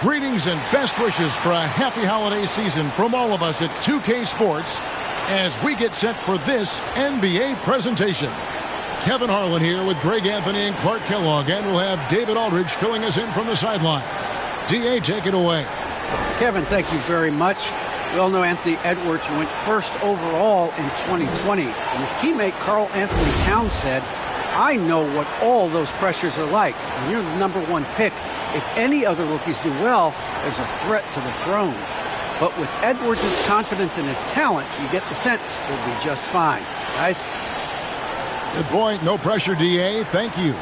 Greetings and best wishes for a happy holiday season from all of us at 2K Sports as we get set for this NBA presentation. Kevin Harlan here with Greg Anthony and Clark Kellogg, and we'll have David Aldridge filling us in from the sideline. D.A., take it away. Kevin, thank you very much. We all know Anthony Edwards went first overall in 2020, and his teammate Karl Anthony Towns said, "I know what all those pressures are like. When you're the number one pick, if any other rookies do well, there's a threat to the throne. But with Edwards' confidence in his talent, you get the sense he'll be just fine." Guys? Good point. No pressure, D.A. Thank you.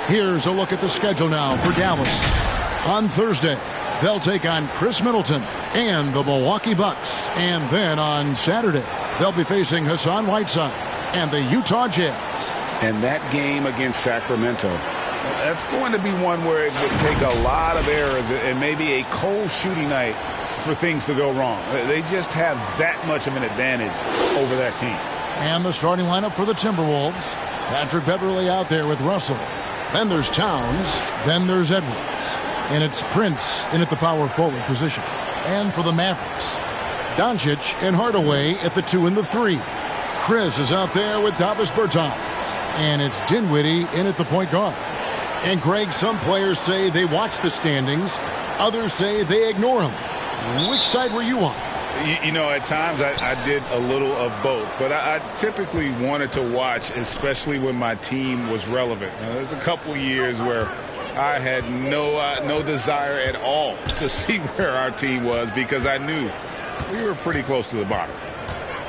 Here's a look at the schedule now for Dallas. On Thursday, they'll take on Chris Middleton and the Milwaukee Bucks. And then on Saturday, they'll be facing Hassan Whiteside and the Utah Jazz. And that game against Sacramento, that's going to be one where it would take a lot of errors and maybe a cold shooting night for things to go wrong. They just have that much of an advantage over that team. And the starting lineup for the Timberwolves. Patrick Beverley out there with Russell. Then there's Towns. Then there's Edwards. And it's Prince in at the power forward position. And for the Mavericks, Doncic and Hardaway at the 2 and the 3. Chris is out there with Davis Bertans. And it's Dinwiddie in at the point guard. And Greg, some players say they watch the standings. Others say they ignore them. Which side were you on? You know, at times I did a little of both, but I typically wanted to watch, especially when my team was relevant. There's a couple years where I had no desire at all to see where our team was because I knew we were pretty close to the bottom.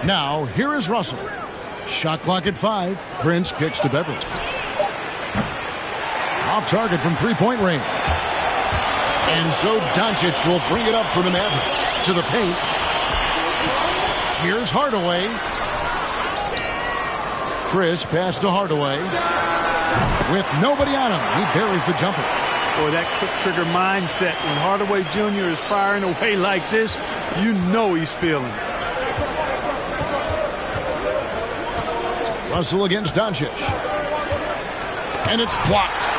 Now, here is Russell. Shot clock at 5. Prince kicks to Beverley. Off target from three-point range. And so Doncic will bring it up for the Mavericks to the paint. Here's Hardaway. Chris pass to Hardaway. With nobody on him, he buries the jumper. Boy, that quick trigger mindset when Hardaway Jr. is firing away like this, you know he's feeling it. Russell against Doncic. And it's blocked.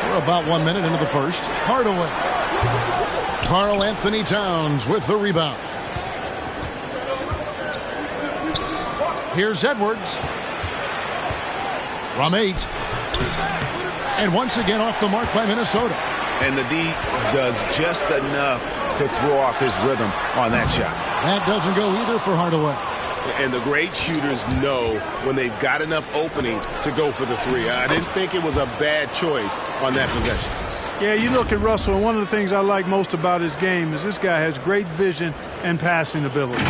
We're about 1 minute into the first. Hardaway. Karl Anthony Towns with the rebound. Here's Edwards. From 8. And once again off the mark by Minnesota. And the D does just enough to throw off his rhythm on that shot. That doesn't go either for Hardaway. And the great shooters know when they've got enough opening to go for the 3. I didn't think it was a bad choice on that possession. Yeah, you look at Russell, and one of the things I like most about his game is this guy has great vision and passing ability.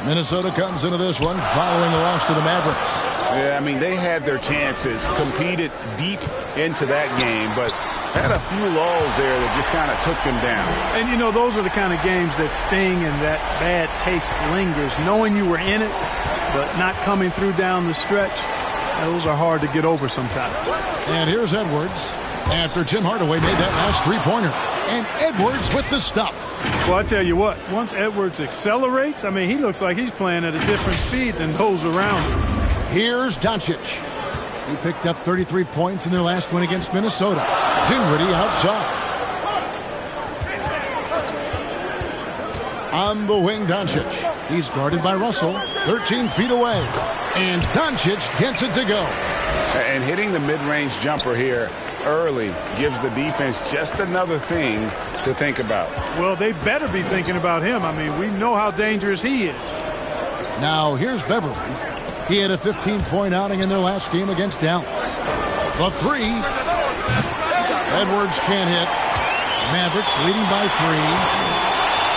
Minnesota comes into this one following the loss to the Mavericks. Yeah, I mean, they had their chances, competed deep into that game, but had a few lulls there that just kind of took them down. And, you know, those are the kind of games that sting and that bad taste lingers. Knowing you were in it, but not coming through down the stretch, those are hard to get over sometimes. And here's Edwards after Tim Hardaway made that last three-pointer. And Edwards with the stuff. Well, I tell you what, once Edwards accelerates, I mean, he looks like he's playing at a different speed than those around him. Here's Doncic. He picked up 33 points in their last win against Minnesota. Dinwiddie outside. On the wing, Doncic. He's guarded by Russell, 13 feet away. And Doncic gets it to go. And hitting the mid-range jumper here early gives the defense just another thing to think about. Well, they better be thinking about him. I mean, we know how dangerous he is. Now, here's Beverley. He had a 15-point outing in their last game against Dallas. The 3. Edwards can't hit. Mavericks leading by 3.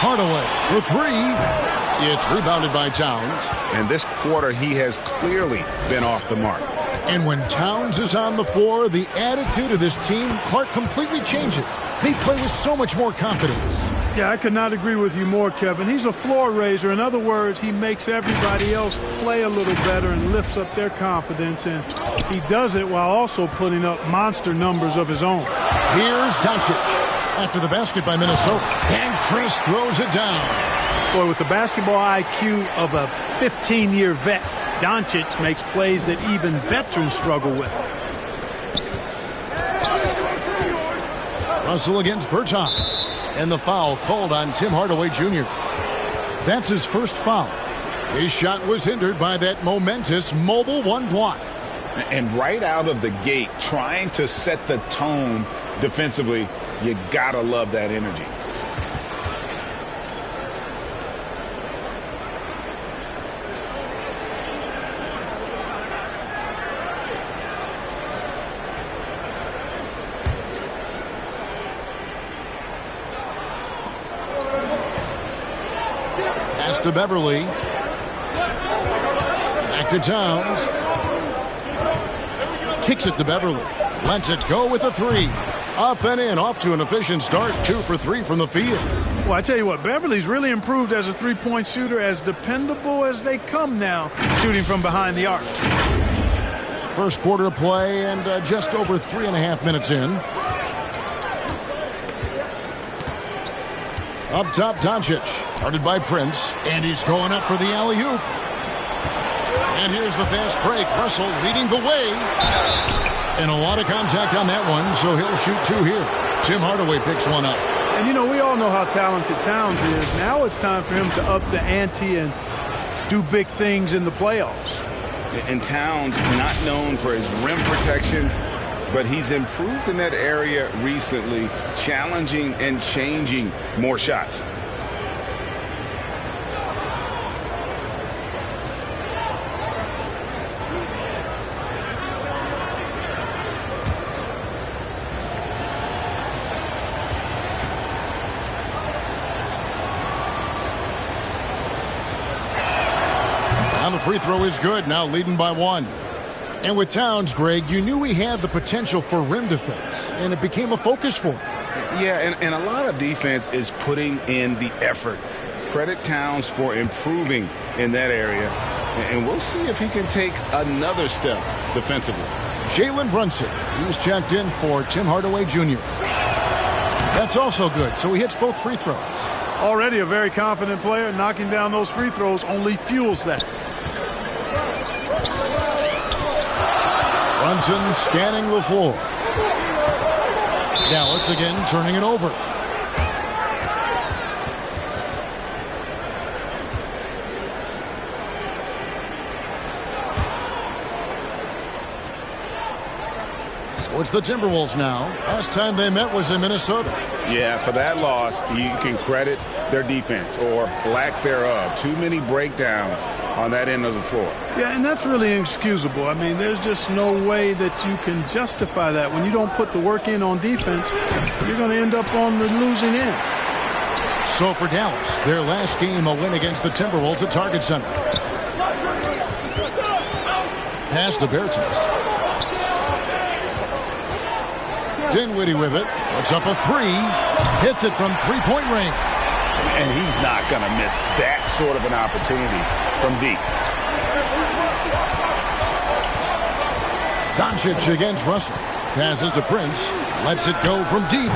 Hardaway for 3. It's rebounded by Towns. And this quarter, he has clearly been off the mark. And when Towns is on the floor, the attitude of this team, Clark, completely changes. They play with so much more confidence. Yeah, I could not agree with you more, Kevin. He's a floor raiser. In other words, he makes everybody else play a little better and lifts up their confidence. And he does it while also putting up monster numbers of his own. Here's Doncic after the basket by Minnesota. And Chris throws it down. Boy, with the basketball IQ of a 15-year vet, Doncic makes plays that even veterans struggle with. Russell against Bertans. And the foul called on Tim Hardaway Jr. That's his first foul. His shot was hindered by that momentous mobile one block. And right out of the gate, trying to set the tone defensively, you gotta love that energy. Pass to Beverly. Back to Towns. Kicks it to Beverly. Lets it go with a three. Up and in. Off to an efficient start. 2 for 3 from the field. Well, I tell you what, Beverly's really improved as a three-point shooter, as dependable as they come now, shooting from behind the arc. First quarter of play and just over 3.5 minutes in. Up top, Doncic. Guarded by Prince. And he's going up for the alley-oop. And here's the fast break. Russell leading the way. And a lot of contact on that one, so he'll shoot 2 here. Tim Hardaway picks one up. And, you know, we all know how talented Towns is. Now it's time for him to up the ante and do big things in the playoffs. And Towns, not known for his rim protection, but he's improved in that area recently, challenging and changing more shots. The free throw is good, now leading by 1. And with Towns, Greg, you knew he had the potential for rim defense, and it became a focus for him. Yeah, and a lot of defense is putting in the effort. Credit Towns for improving in that area, and we'll see if he can take another step defensively. Jalen Brunson, he's checked in for Tim Hardaway Jr. That's also good, so he hits both free throws. Already a very confident player. Knocking down those free throws only fuels that. Brunson scanning the floor. Dallas again turning it over. So it's the Timberwolves now. Last time they met was in Minnesota. Yeah, for that loss, you can credit their defense or lack thereof. Too many breakdowns on that end of the floor. Yeah, and that's really inexcusable. I mean, there's just no way that you can justify that. When you don't put the work in on defense, you're going to end up on the losing end. So for Dallas, their last game, a win against the Timberwolves at Target Center. Pass to Bertans. Dinwiddie with it. Puts up a three. Hits it from three-point range. And he's not going to miss that sort of an opportunity from deep. Doncic against Russell. Passes to Prince. Lets it go from deep.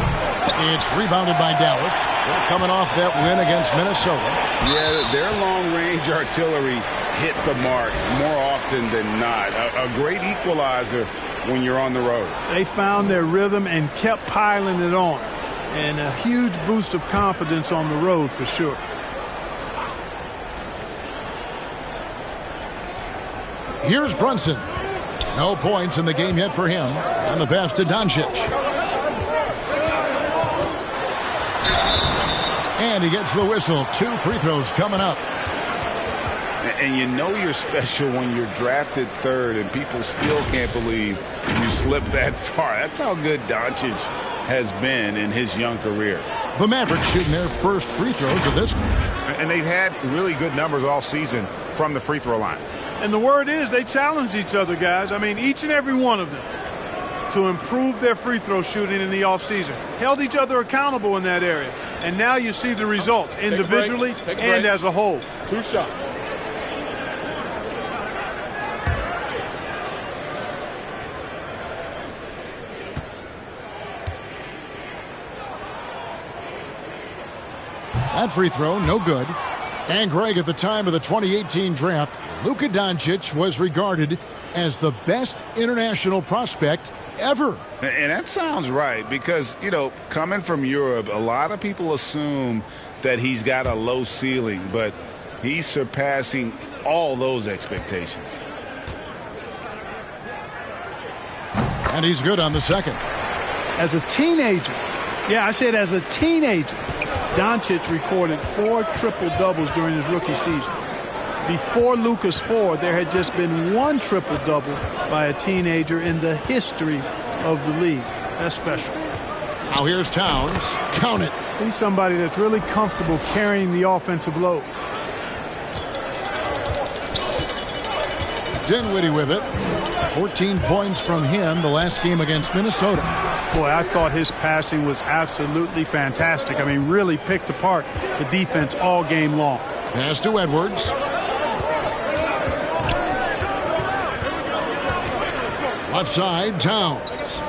It's rebounded by Dallas. They're coming off that win against Minnesota. Yeah, their long-range artillery hit the mark more often than not. A great equalizer when you're on the road. They found their rhythm and kept piling it on. And a huge boost of confidence on the road for sure. Here's Brunson. No points in the game yet for him. And the pass to Doncic. And he gets the whistle. 2 free throws coming up. And you know you're special when you're drafted third and people still can't believe you slipped that far. That's how good Doncic has been in his young career. The Mavericks shooting their first free throws of this game. And they've had really good numbers all season from the free throw line. And the word is they challenge each other, guys. I mean, each and every one of them to improve their free throw shooting in the offseason. Held each other accountable in that area. And now you see the results individually and as a whole. 2 shots. That free throw, no good. And Greg, at the time of the 2018 draft, Luka Doncic was regarded as the best international prospect ever. And that sounds right because, you know, coming from Europe, a lot of people assume that he's got a low ceiling, but he's surpassing all those expectations. And he's good on the second. As a teenager, yeah, I said as a teenager, Doncic recorded 4 triple-doubles during his rookie season. Before Luka's 4, there had just been 1 triple-double by a teenager in the history of the league. That's special. Now here's Towns. Count it. He's somebody that's really comfortable carrying the offensive load. Dinwiddie with it. 14 points from him the last game against Minnesota. Boy, I thought his passing was absolutely fantastic. I mean, really picked apart the defense all game long. Pass to Edwards. Left side, Towns.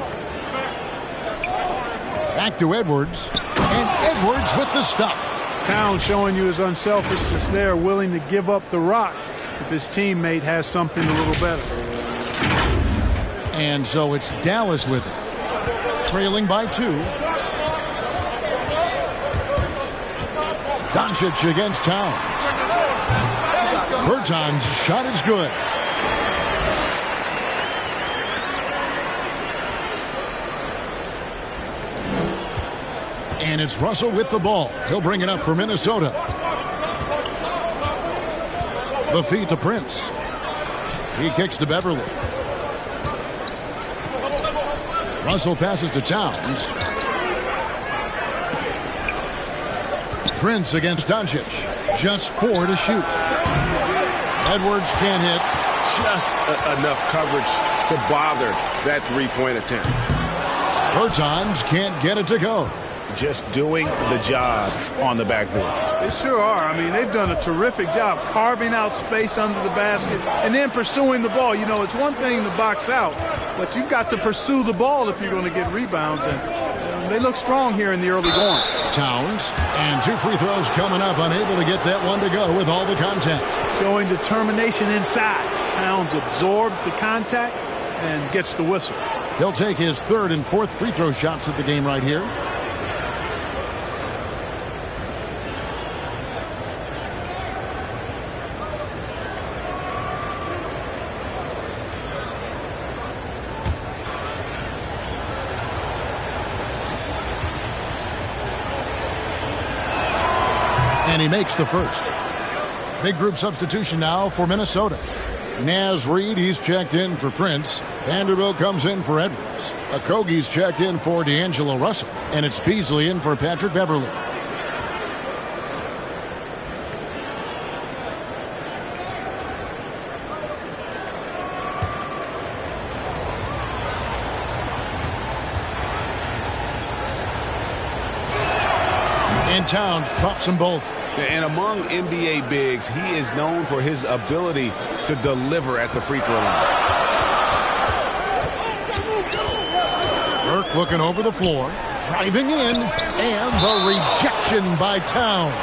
Back to Edwards. And Edwards with the stuff. Towns showing you his unselfishness there, willing to give up the rock if his teammate has something a little better. And so it's Dallas with it. Trailing by 2. Doncic against Towns. Berton's shot is good. And it's Russell with the ball. He'll bring it up for Minnesota. The feed to Prince. He kicks to Beverly. Russell passes to Towns. Prince against Doncic. Just 4 to shoot. Edwards can't hit. Just enough coverage to bother that three-point attempt. Bertans can't get it to go. Just doing the job on the backboard. They sure are. I mean, they've done a terrific job carving out space under the basket and then pursuing the ball. You know, it's one thing to box out, but you've got to pursue the ball if you're going to get rebounds. And they look strong here in the early going. Towns, and 2 free throws coming up, unable to get that one to go with all the contact. Showing determination inside. Towns absorbs the contact and gets the whistle. He'll take his 3rd and 4th free throw shots at the game right here. And he makes the first. Big group substitution now for Minnesota. Naz Reid, he's checked in for Prince. Vanderbilt comes in for Edwards. Okogie's checked in for D'Angelo Russell. And it's Beasley in for Patrick Beverly. And Towns drops them both. And among NBA bigs, he is known for his ability to deliver at the free throw line. Burke looking over the floor, driving in, and the rejection by Towns.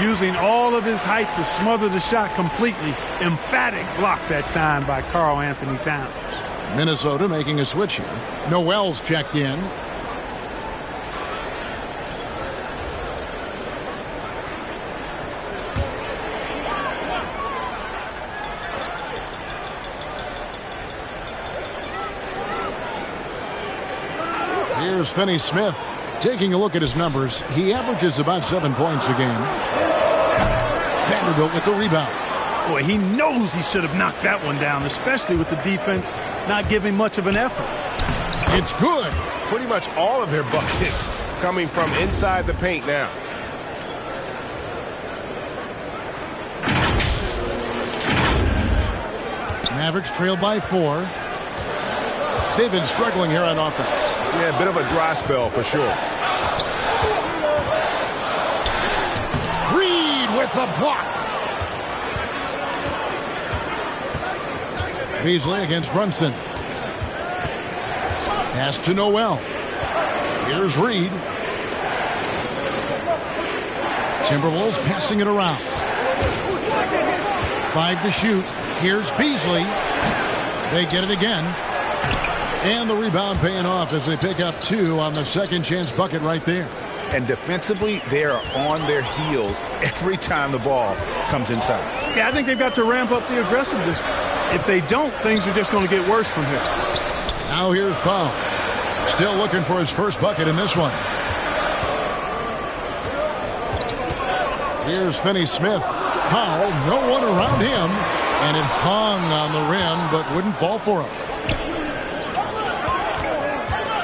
Using all of his height to smother the shot completely. Emphatic block that time by Karl Anthony Towns. Minnesota making a switch here. Noel's checked in. Here's Finney-Smith. Taking a look at his numbers, he averages about 7 points a game. Vanderbilt with the rebound. Boy, he knows he should have knocked that one down, especially with the defense not giving much of an effort. It's good. Pretty much all of their buckets coming from inside the paint now. Mavericks trail by 4. They've been struggling here on offense. Yeah, a bit of a dry spell for sure. Reed with the block. Beasley against Brunson. Pass to Noel. Here's Reed. Timberwolves passing it around. 5 to shoot. Here's Beasley. They get it again. And the rebound paying off as they pick up 2 on the second chance bucket right there. And defensively, they are on their heels every time the ball comes inside. Yeah, I think they've got to ramp up the aggressiveness. If they don't, things are just going to get worse from here. Now here's Powell. Still looking for his first bucket in this one. Here's Finney-Smith. Powell, no one around him. And it hung on the rim, but wouldn't fall for him.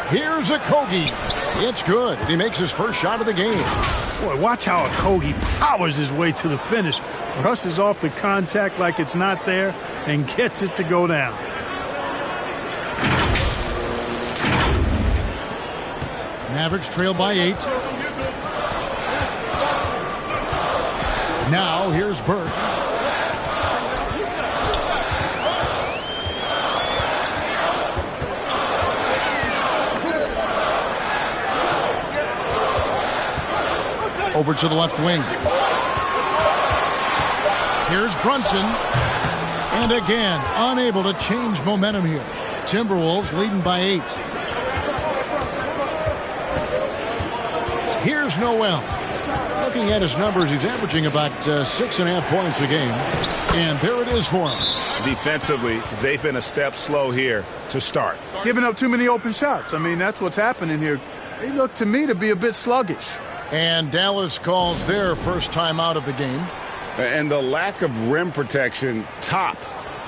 Here's Okogie. It's good. He makes his first shot of the game. Boy, watch how Okogie powers his way to the finish. Rushes off the contact like it's not there and gets it to go down. Mavericks trail by 8. Now here's Burke. Over to the left wing. Here's Brunson. And again, unable to change momentum here. Timberwolves leading by 8. Here's Noel. Looking at his numbers, he's averaging about 6.5 points a game. And there it is for him. Defensively, they've been a step slow here to start. Giving up too many open shots. I mean, that's what's happening here. They look to me to be a bit sluggish. And Dallas calls their first time out of the game. And the lack of rim protection, top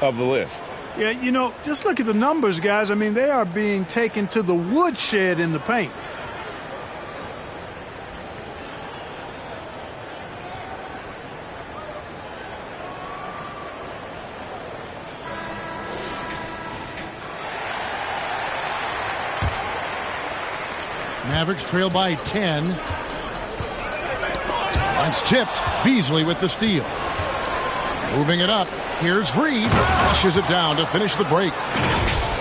of the list. Yeah, you know, just look at the numbers, guys. I mean, they are being taken to the woodshed in the paint. Mavericks trail by 10. It's tipped. Beasley with the steal. Moving it up. Here's Reed. Flushes it down to finish the break.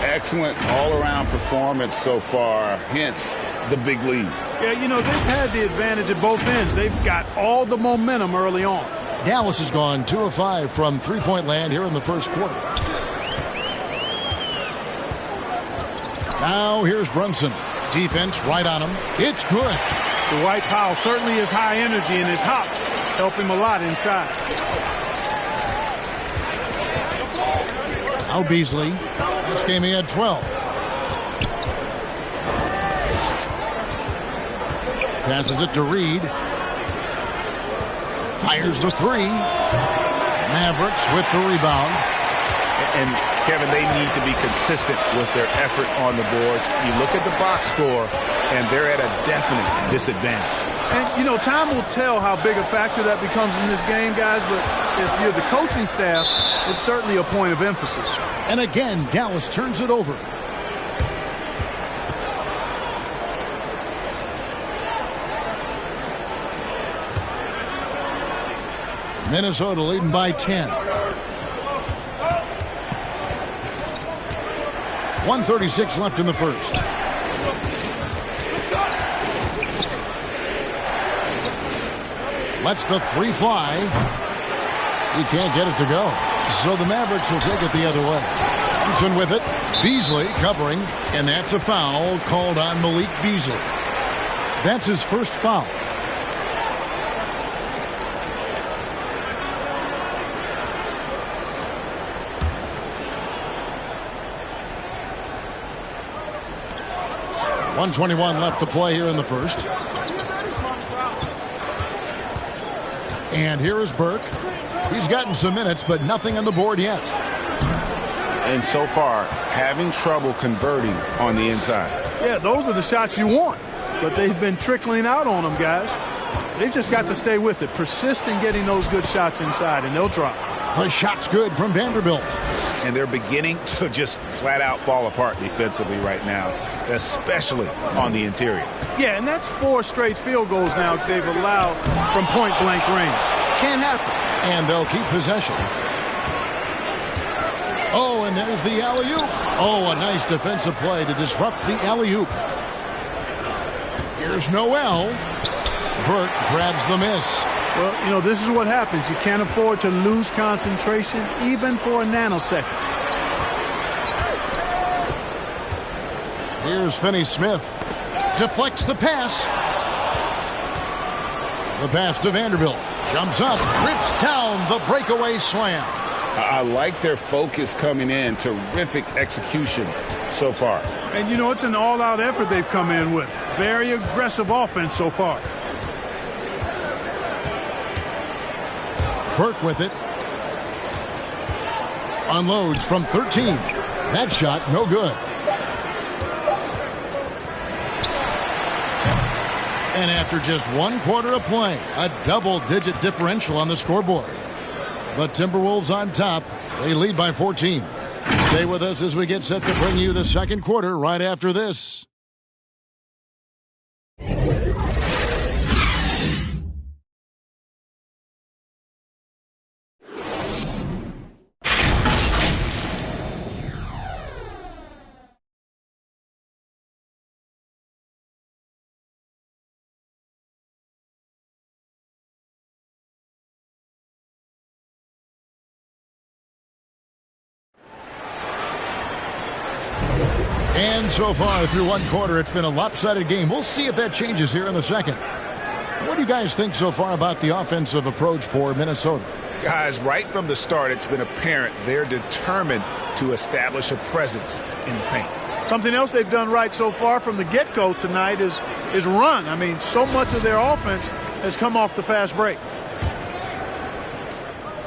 Excellent all-around performance so far. Hence the big lead. Yeah, you know, they've had the advantage at both ends. They've got all the momentum early on. Dallas has gone 2 of 5 from three-point land here in the first quarter. Now here's Brunson. Defense right on him. It's good. Dwight Powell certainly has high energy, and his hops help him a lot inside. Now Beasley. This game he had 12. Passes it to Reed. Fires the 3. Mavericks with the rebound. And Kevin, they need to be consistent with their effort on the boards. You look at the box score, and they're at a definite disadvantage. And, you know, time will tell how big a factor that becomes in this game, guys, but if you're the coaching staff, it's certainly a point of emphasis. And again, Dallas turns it over. Minnesota leading by 10. 1:36 left in the first. Lets the 3 fly. He can't get it to go. So the Mavericks will take it the other way. Thompson with it. Beasley covering. And that's a foul called on Malik Beasley. That's his first foul. .121 left to play here in the first. And here is Burke. He's gotten some minutes, but nothing on the board yet. And so far, having trouble converting on the inside. Yeah, those are the shots you want, but they've been trickling out on them, guys. They've just got to stay with it. Persist in getting those good shots inside, and they'll drop. The shot's good from Vanderbilt. And they're beginning to just flat out fall apart defensively right now, especially on the interior. Yeah, and that's 4 straight field goals now they've allowed from point-blank range. Can't happen. And they'll keep possession. Oh, and there's the alley-oop. Oh, a nice defensive play to disrupt the alley-oop. Here's Noel. Burke grabs the miss. Well, you know, this is what happens. You can't afford to lose concentration even for a nanosecond. Here's Finney-Smith. Deflects the pass. The pass to Vanderbilt. Jumps up. Rips down the breakaway slam. I like their focus coming in. Terrific execution so far. And, you know, it's an all-out effort they've come in with. Very aggressive offense so far. Burke with it. Unloads from 13. That shot, no good. And after just 1 quarter of play, a double-digit differential on the scoreboard. But Timberwolves on top. They lead by 14. Stay with us as we get set to bring you the second quarter right after this. And so far through 1 quarter, it's been a lopsided game. We'll see if that changes here in the second. What do you guys think so far about the offensive approach for Minnesota? Guys, right from the start, it's been apparent they're determined to establish a presence in the paint. Something else they've done right so far from the get-go tonight is run. I mean, so much of their offense has come off the fast break.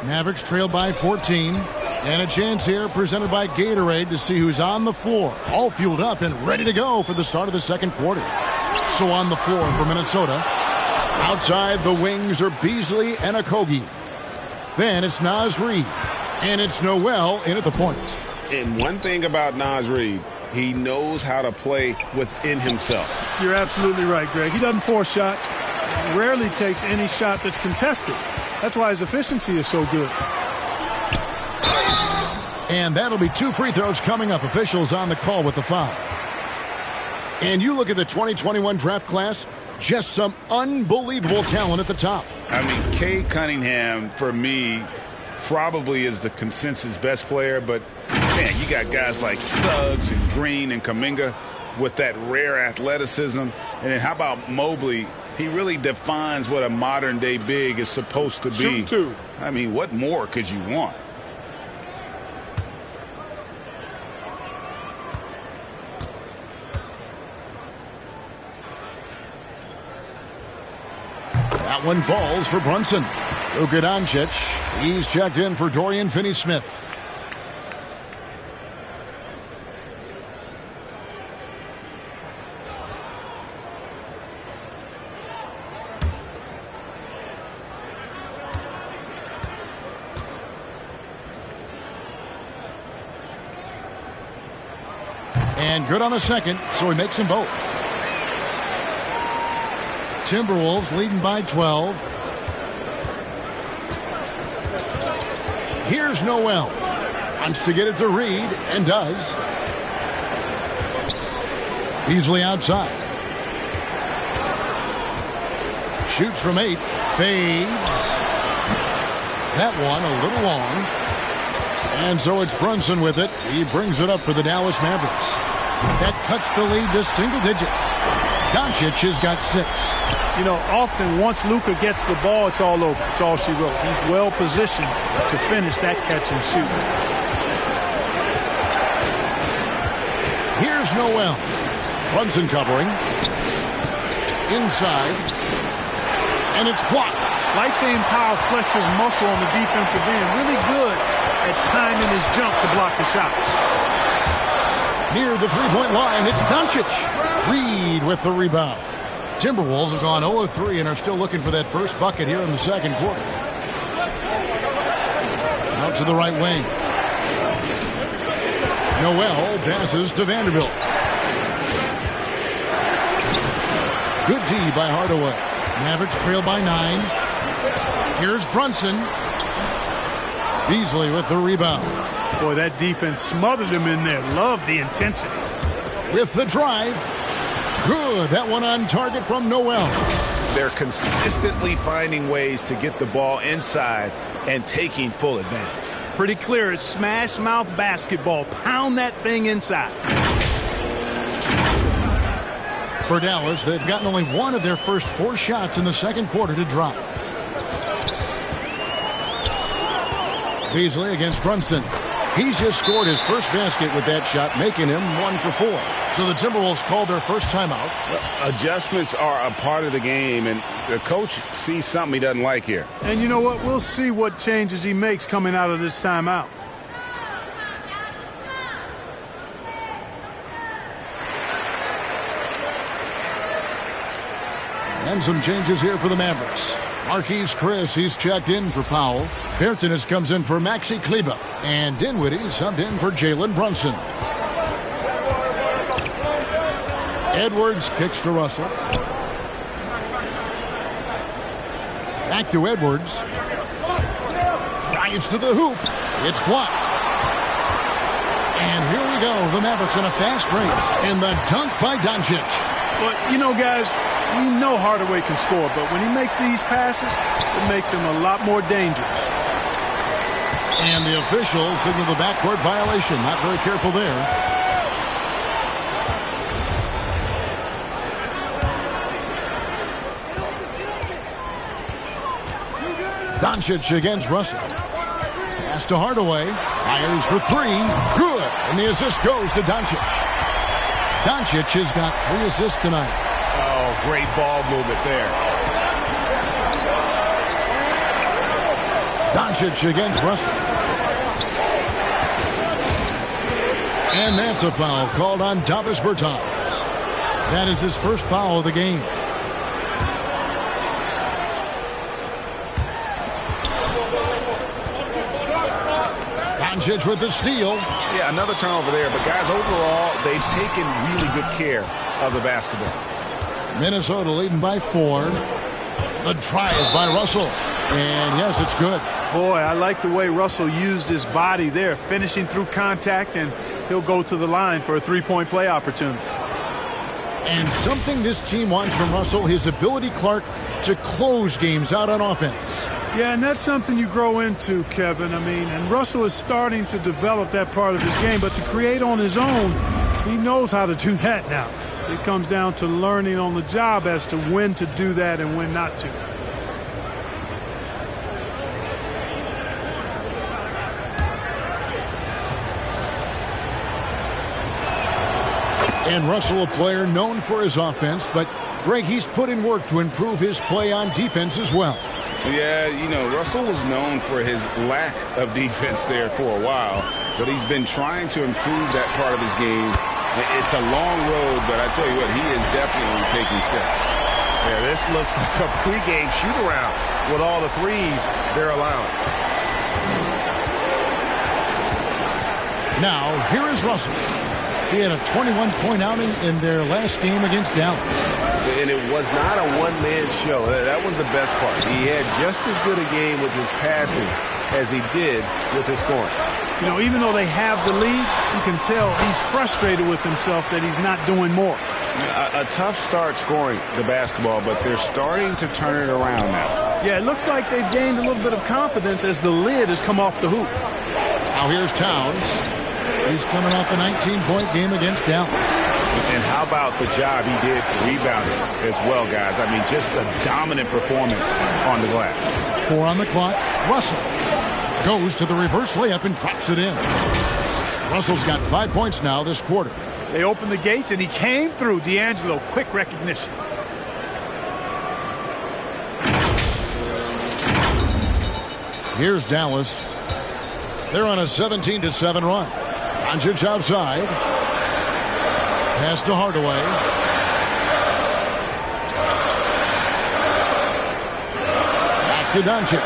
Mavericks trail by 14. And a chance here presented by Gatorade to see who's on the floor. All fueled up and ready to go for the start of the second quarter. So on the floor for Minnesota. Outside the wings are Beasley and Okogie. Then it's Naz Reid. And it's Noel in at the point. And one thing about Naz Reid, he knows how to play within himself. You're absolutely right, Greg. He doesn't force shots. Rarely takes any shot that's contested. That's why his efficiency is so good. And that'll be 2 free throws coming up. Officials on the call with the foul. And you look at the 2021 draft class, just some unbelievable talent at the top. I mean, Cade Cunningham, for me, probably is the consensus best player. But, man, you got guys like Suggs and Green and Kuminga with that rare athleticism. And then how about Mobley? He really defines what a modern-day big is supposed to be. Shooting two. I mean, what more could you want? That one falls for Brunson. Luka Doncic. He's checked in for Dorian Finney-Smith. And good on the second, so he makes them both. Timberwolves leading by 12. Here's Noel. Wants to get it to Reid, and does. Beasley outside. Shoots from 8. Fades. That one a little long. And so it's Brunson with it. He brings it up for the Dallas Mavericks. That cuts the lead to single digits. Doncic has got 6. You know, often once Luka gets the ball, it's all over. It's all she wrote. He's well positioned to finish that catch and shoot. Here's Noel. Brunson covering. Inside. And it's blocked. Like seeing Powell flex his muscle on the defensive end. Really good at timing his jump to block the shots. Near the three-point line, it's Doncic. Reid with the rebound. Timberwolves have gone 0-3 and are still looking for that first bucket here in the second quarter. Out to the right wing. Noel passes to Vanderbilt. Good D by Hardaway. Mavericks trail by 9. Here's Brunson. Beasley with the rebound. Boy, that defense smothered him in there. Love the intensity. With the drive. Good. That one on target from Noel. they're consistently finding ways to get the ball inside and taking full advantage. Pretty clear. It's smash mouth basketball. Pound that thing inside. For Dallas, they've gotten only one of their first 4 shots in the second quarter to drop. Beasley against Brunson. He's just scored his first basket with that shot, making him 1 for 4. So the Timberwolves called their first timeout. Adjustments are a part of the game, and the coach sees something he doesn't like here. And you know what? We'll see what changes he makes coming out of this timeout. And some changes here for the Mavericks. Marquise Chris, he's checked in for Powell. Bertens comes in for Maxi Kleber. And Dinwiddie subbed in for Jalen Brunson. Edwards kicks to Russell. Back to Edwards. Drives to the hoop. It's blocked. And here we go. The Mavericks in a fast break. And the dunk by Doncic. But, you know, guys, we know Hardaway can score, but when he makes these passes, it makes him a lot more dangerous. And the officials signal the backcourt violation. Not very careful there. Doncic against Russell. Pass to Hardaway. Fires for 3. Good. And the assist goes to Doncic. Doncic has got 3 assists tonight. Oh, great ball movement there. Doncic against Russell. And that's a foul called on Davis Bertans. That is his first foul of the game. Doncic with the steal. Yeah, another turnover there. But, guys, overall, they've taken really good care of the basketball. Minnesota leading by 4. The drive by Russell. And, yes, it's good. Boy, I like the way Russell used his body there, finishing through contact, and he'll go to the line for a 3-point play opportunity. And something this team wants from Russell, his ability, Clark, to close games out on offense. Yeah, and that's something you grow into, Kevin. I mean, and Russell is starting to develop that part of his game, but to create on his own, he knows how to do that now. It comes down to learning on the job as to when to do that and when not to. And Russell, a player known for his offense, but Greg, he's put in work to improve his play on defense as well. Yeah, you know, Russell was known for his lack of defense there for a while, but he's been trying to improve that part of his game. It's a long road, but I tell you what, he is definitely taking steps. Yeah, this looks like a pregame shoot-around with all the threes they're allowing. Now, here is Russell. He had a 21-point outing in their last game against Dallas. And it was not a one-man show. That was the best part. He had just as good a game with his passing as he did with his scoring. You know, even though they have the lead, you can tell he's frustrated with himself that he's not doing more. A tough start scoring the basketball, but they're starting to turn it around now. Yeah, it looks like they've gained a little bit of confidence as the lid has come off the hoop. Now here's Towns. He's coming off a 19-point game against Dallas. And how about the job he did rebounding as well, guys? I mean, just a dominant performance on the glass. 4 on the clock. Russell goes to the reverse layup and drops it in. Russell's got 5 points now this quarter. They opened the gates, and he came through. D'Angelo, quick recognition. Here's Dallas. They're on a 17-7 run. Doncic outside. Pass to Hardaway. Back to Doncic.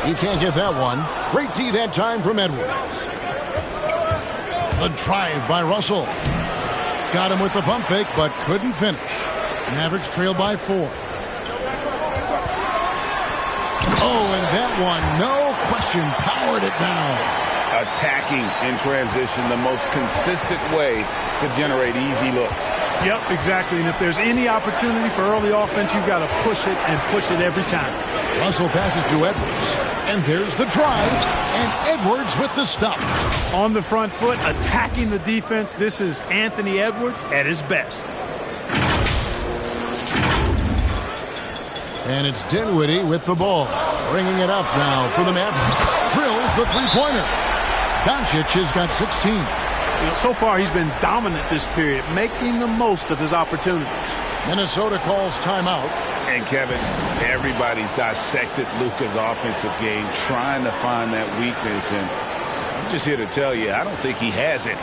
He can't get that one. Great D that time from Edwards. The drive by Russell. Got him with the pump fake, but couldn't finish. Mavericks trail by 4. Oh, and that one, no question, powered it down. attacking in transition, the most consistent way to generate easy looks. Yep, exactly. And if there's any opportunity for early offense, you've got to push it and push it every time. Russell passes to Edwards. And there's the drive. And Edwards with the stop. On the front foot, attacking the defense. This is Anthony Edwards at his best. And it's Dinwiddie with the ball. Bringing it up now for the Mavericks. Drills the three-pointer. Doncic has got 16. So far, he's been dominant this period, making the most of his opportunities. Minnesota calls timeout. And, Kevin, everybody's dissected Luka's offensive game, trying to find that weakness. And I'm just here to tell you, I don't think he has it.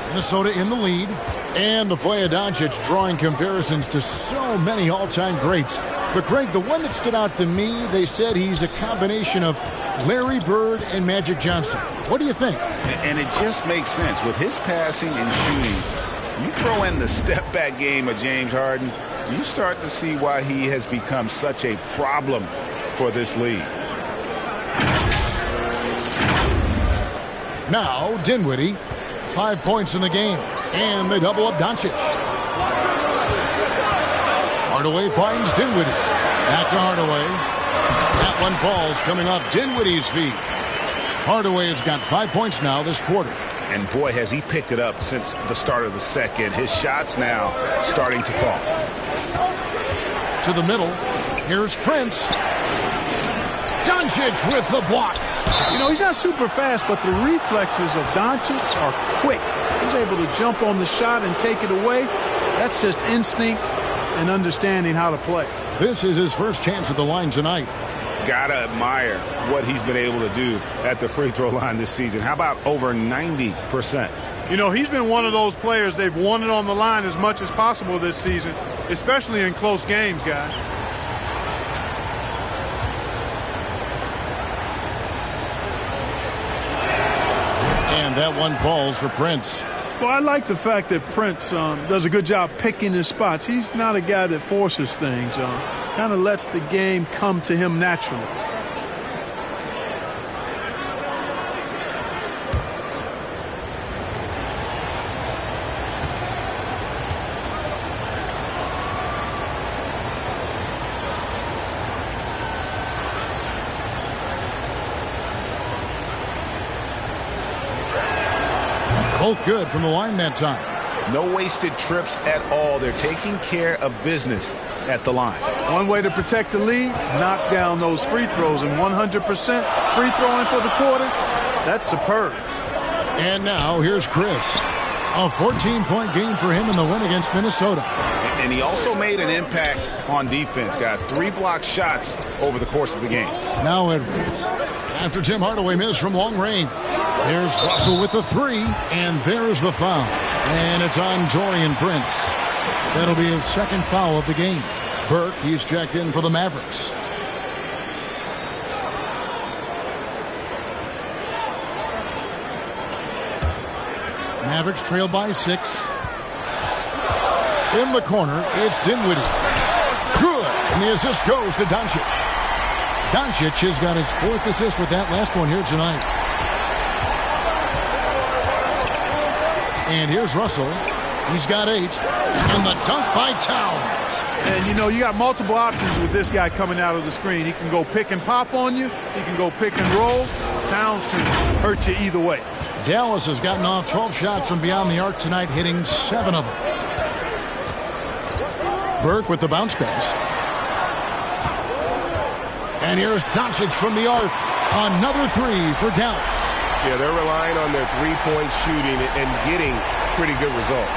Minnesota in the lead. And the play of Doncic drawing comparisons to so many all-time greats. But, Greg, the one that stood out to me, they said he's a combination of Larry Bird and Magic Johnson. What do you think? And it just makes sense. With his passing and shooting, you throw in the step-back game of James Harden, you start to see why he has become such a problem for this league. Now, Dinwiddie. 5 points in the game. And they double up Doncic. Hardaway finds Dinwiddie. Back to Hardaway. That one falls coming off Dinwiddie's feet. Hardaway has got 5 points now this quarter. And boy, has he picked it up since the start of the second. His shots now starting to fall. To the middle. Here's Prince. Doncic with the block. You know, he's not super fast, but the reflexes of Doncic are quick. He's able to jump on the shot and take it away. That's just instinct and understanding how to play. This is his first chance at the line tonight. Gotta admire what he's been able to do at the free throw line this season. How about over 90%? You know, he's been one of those players, they've won it on the line as much as possible this season, especially in close games, guys. And that one falls for Prince. Well, I like the fact that Prince does a good job picking his spots. He's not a guy that forces things. Kind of lets the game come to him naturally. Both good from the line that time. No wasted trips at all. They're taking care of business at the line. One way to protect the lead, knock down those free throws, and 100% free throwing for the quarter, that's superb. And now here's Chris. A 14-point game for him in the win against Minnesota. And he also made an impact on defense, guys. 3 blocked shots over the course of the game. Now Edwards. After Tim Hardaway missed from long range. There's Russell with the 3, and there's the foul. And it's on Taurean Prince. That'll be his second foul of the game. Burke, he's checked in for the Mavericks. Mavericks trail by 6. In the corner, it's Dinwiddie. Good. And the assist goes to Doncic. Doncic has got his 4th assist with that last one here tonight. And here's Russell. He's got 8. And the dunk by Towns. And, you know, you got multiple options with this guy coming out of the screen. He can go pick and pop on you. He can go pick and roll. Towns can hurt you either way. Dallas has gotten off 12 shots from beyond the arc tonight, hitting 7 of them. Burke with the bounce pass. And here's Doncic from the arc. Another 3 for Dallas. Yeah, they're relying on their three-point shooting and getting pretty good results.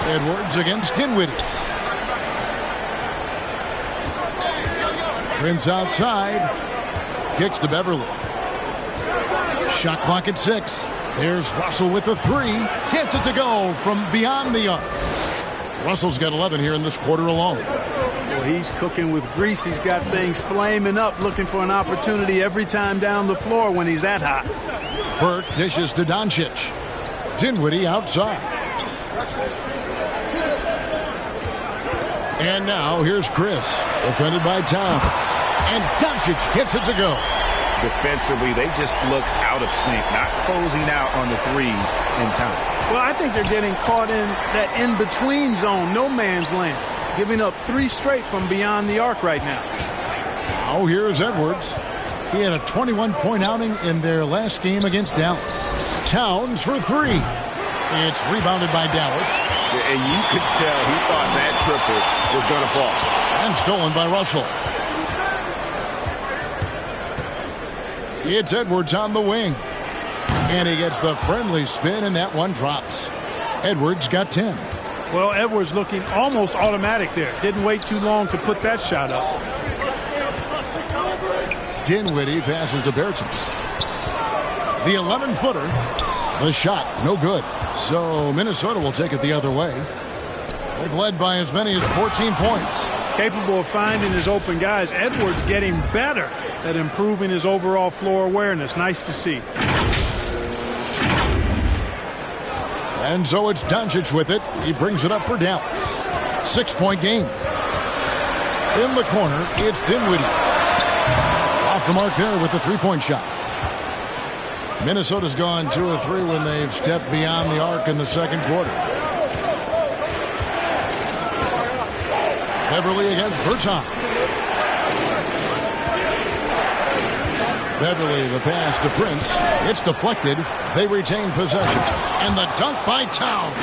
Edwards against Dinwiddie. Prince outside. Kicks to Beverly. Shot clock at 6. There's Russell with the 3. Gets it to go from beyond the arc. Russell's got 11 here in this quarter alone. Well, he's cooking with grease. He's got things flaming up, looking for an opportunity every time down the floor when he's that hot. Burke dishes to Doncic. Dinwiddie outside. And now here's Chris, defended by Towns. And Doncic hits it to go. Defensively, they just look out of sync, not closing out on the threes in time. Well, I think they're getting caught in that in-between zone, no man's land, giving up 3 straight from beyond the arc right now. Now here's Edwards. He had a 21-point outing in their last game against Dallas. Towns for 3. It's rebounded by Dallas. And you could tell he thought that triple was going to fall. And stolen by Russell. It's Edwards on the wing. And he gets the friendly spin, and that one drops. Edwards got 10. Well, Edwards looking almost automatic there. Didn't wait too long to put that shot up. Dinwiddie passes to Bertens. The 11-footer. The shot, no good. So Minnesota will take it the other way. They've led by as many as 14 points. Capable of finding his open guys. Edwards getting better at improving his overall floor awareness. Nice to see. And so it's Doncic with it. He brings it up for Dallas. 6-point game. In the corner, it's Dinwiddie. Off the mark there with the 3-point shot. Minnesota's gone 2 of 3 when they've stepped beyond the arc in the second quarter. Beverly against Bertans. Beverly, the pass to Prince. It's deflected. They retain possession. And the dunk by Towns.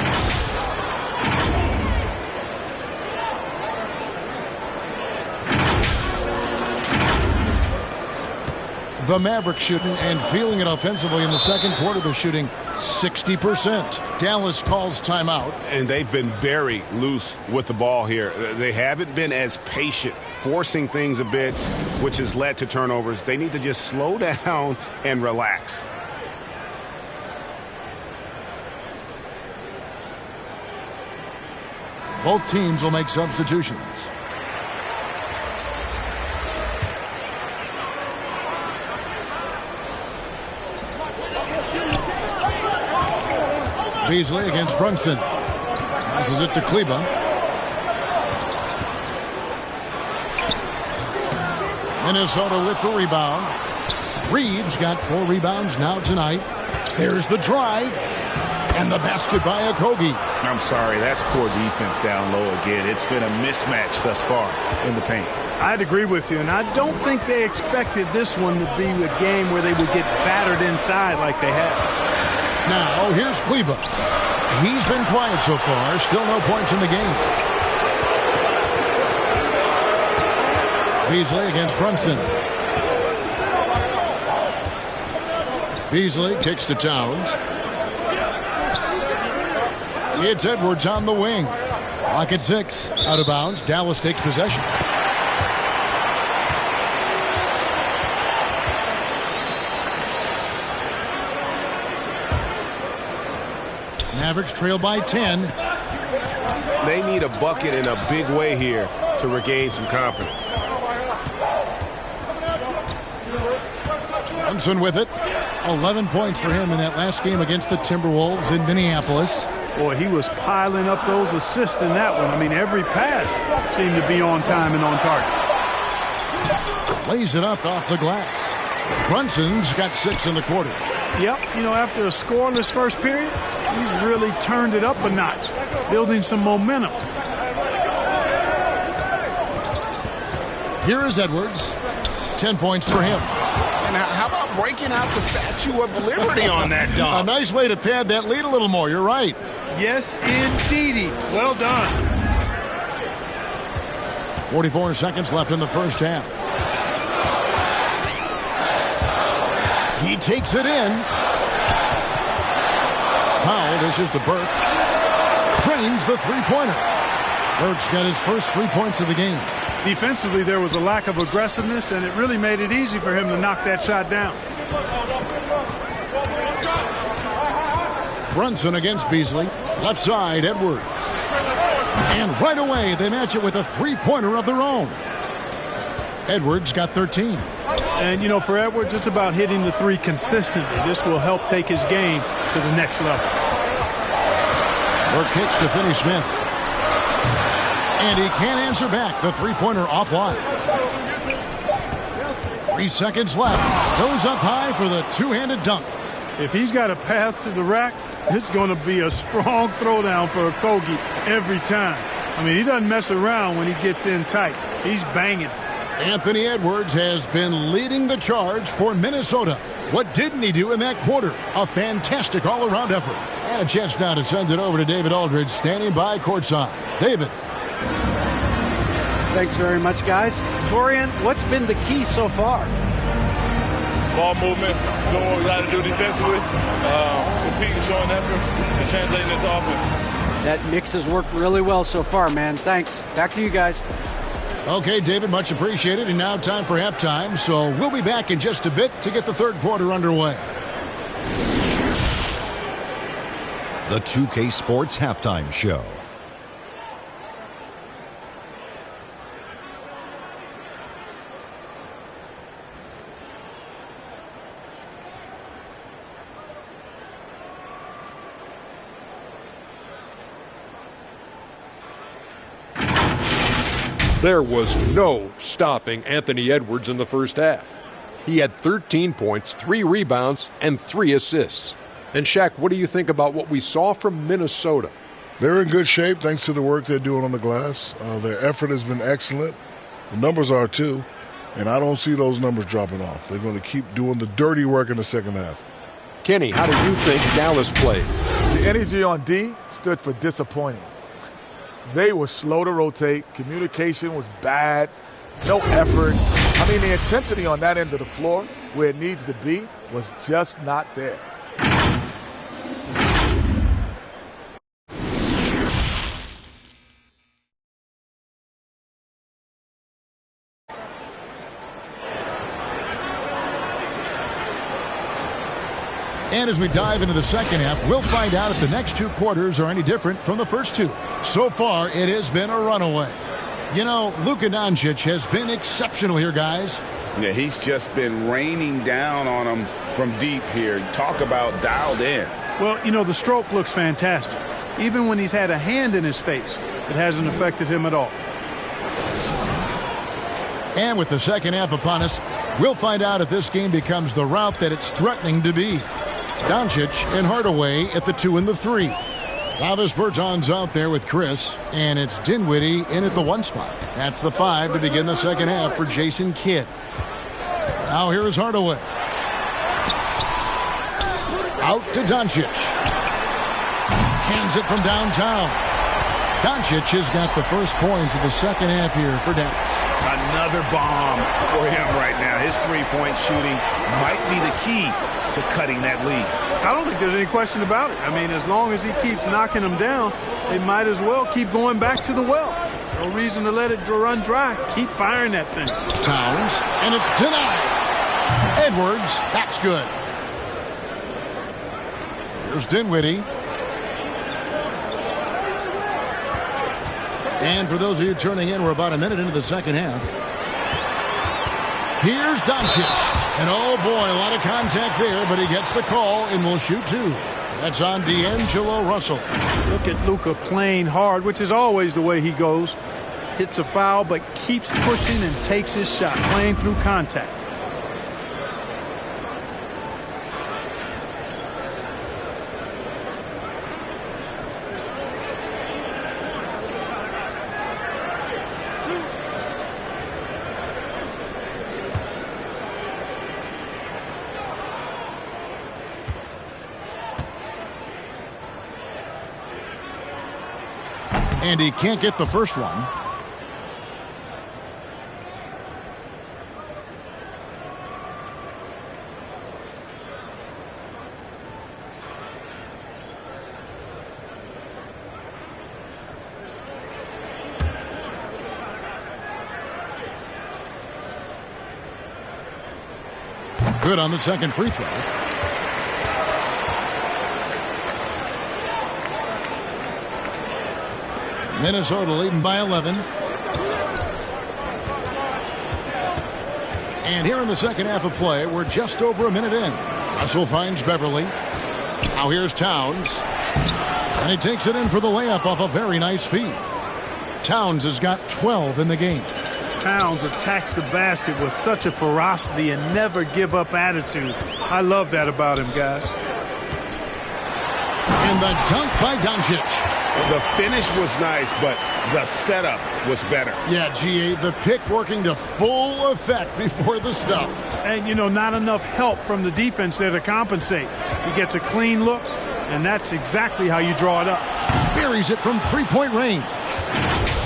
The Mavericks shooting and feeling it offensively in the second quarter. They're shooting 60%. Dallas calls timeout. And they've been very loose with the ball here. They haven't been as patient, forcing things a bit, which has led to turnovers. They need to just slow down and relax. Both teams will make substitutions. Beasley against Brunson. Passes it to Kleba. Minnesota with the rebound. Reeves got 4 rebounds now tonight. There's the drive. And the basket by Okogie. I'm sorry, that's poor defense down low again. It's been a mismatch thus far in the paint. I'd agree with you, and I don't think they expected this one to be a game where they would get battered inside like they have. Now, here's Kleba. He's been quiet so far. Still no points in the game. Beasley against Brunson. Beasley kicks to Towns. It's Edwards on the wing. Clock at 6. Out of bounds. Dallas takes possession. Mavericks trail by 10. They need a bucket in a big way here to regain some confidence. Brunson with it. 11 points for him in that last game against the Timberwolves in Minneapolis. Boy, he was piling up those assists in that one. I mean, every pass seemed to be on time and on target. Lays it up off the glass. Brunson's got 6 in the quarter. Yep, you know, after a scoreless first period, he's really turned it up a notch, building some momentum. Here is Edwards. 10 points for him. And how about breaking out the Statue of Liberty on that dunk? A nice way to pad that lead a little more. You're right. Yes, indeedy. Well done. 44 seconds left in the first half. He takes it in. Powell dishes to Burke. Cranes the three-pointer. Burke's got his first 3 points of the game. Defensively, there was a lack of aggressiveness, and it really made it easy for him to knock that shot down. Brunson against Beasley. Left side, Edwards. And right away, they match it with a three-pointer of their own. Edwards got 13. And, you know, for Edwards, it's about hitting the three consistently. This will help take his game to the next level. Work pitch to Finney Smith. And he can't answer back. The three-pointer offline. 3 seconds left. Goes up high for the two-handed dunk. If he's got a path to the rack, it's going to be a strong throwdown for Okogie every time. I mean, he doesn't mess around when he gets in tight. He's banging. Anthony Edwards has been leading the charge for Minnesota. What didn't he do in that quarter? A fantastic all-around effort. And a chance now to send it over to David Aldridge, standing by courtside. David. Thanks very much, guys. Torian, what's been the key so far? Ball movement, doing what we got to do defensively, competing, showing effort, and translating into offense. That mix has worked really well so far, man. Thanks. Back to you guys. Okay, David, much appreciated. And now time for halftime. So we'll be back in just a bit to get the third quarter underway. The 2K Sports Halftime Show. There was no stopping Anthony Edwards in the first half. He had 13 points, 3 rebounds, and 3 assists. And Shaq, what do you think about what we saw from Minnesota? They're in good shape thanks to the work they're doing on the glass. Their effort has been excellent. The numbers are too. And I don't see those numbers dropping off. They're going to keep doing the dirty work in the second half. Kenny, how do you think Dallas played? The energy on D stood for disappointing. They were slow to rotate. Communication was bad. No effort. I mean, the intensity on that end of the floor, where it needs to be, was just not there. And as we dive into the second half, we'll find out if the next 2 quarters are any different from the first 2. So far, it has been a runaway. You know, Luka Doncic has been exceptional here, guys. Yeah, he's just been raining down on them from deep here. Talk about dialed in. Well, you know, the stroke looks fantastic. Even when he's had a hand in his face, it hasn't affected him at all. And with the second half upon us, we'll find out if this game becomes the route that it's threatening to be. Doncic and Hardaway at the 2 and the 3. Travis Berton's out there with Chris, and it's Dinwiddie in at the 1 spot. That's the 5 to begin the second half for Jason Kidd. Now here is Hardaway. Out to Doncic. Hands it from downtown. Doncic has got the first points of the second half here for Dallas. Another bomb for him right now. His three-point shooting might be the key to cutting that lead. I don't think there's any question about it. I mean, as long as he keeps knocking them down, they might as well keep going back to the well. No reason to let it run dry. Keep firing that thing. Towns, and it's denied. Edwards, that's good. Here's Dinwiddie. And for those of you turning in, we're about a minute into the second half. Here's Doncic. And oh boy, a lot of contact there, but he gets the call and will shoot 2. That's on D'Angelo Russell. Look at Luka playing hard, which is always the way he goes. Hits a foul, but keeps pushing and takes his shot, playing through contact. And he can't get the first one. Good on the second free throw. Minnesota leading by 11. And here in the second half of play, we're just over a minute in. Russell finds Beverly. Now here's Towns. And he takes it in for the layup off a very nice feed. Towns has got 12 in the game. Towns attacks the basket with such a ferocity and never give up attitude. I love that about him, guys. And the dunk by Doncic. The finish was nice, but the setup was better. Yeah, GA, the pick working to full effect before the stuff. And, you know, not enough help from the defense there to compensate. He gets a clean look, and that's exactly how you draw it up. Buries it from three-point range.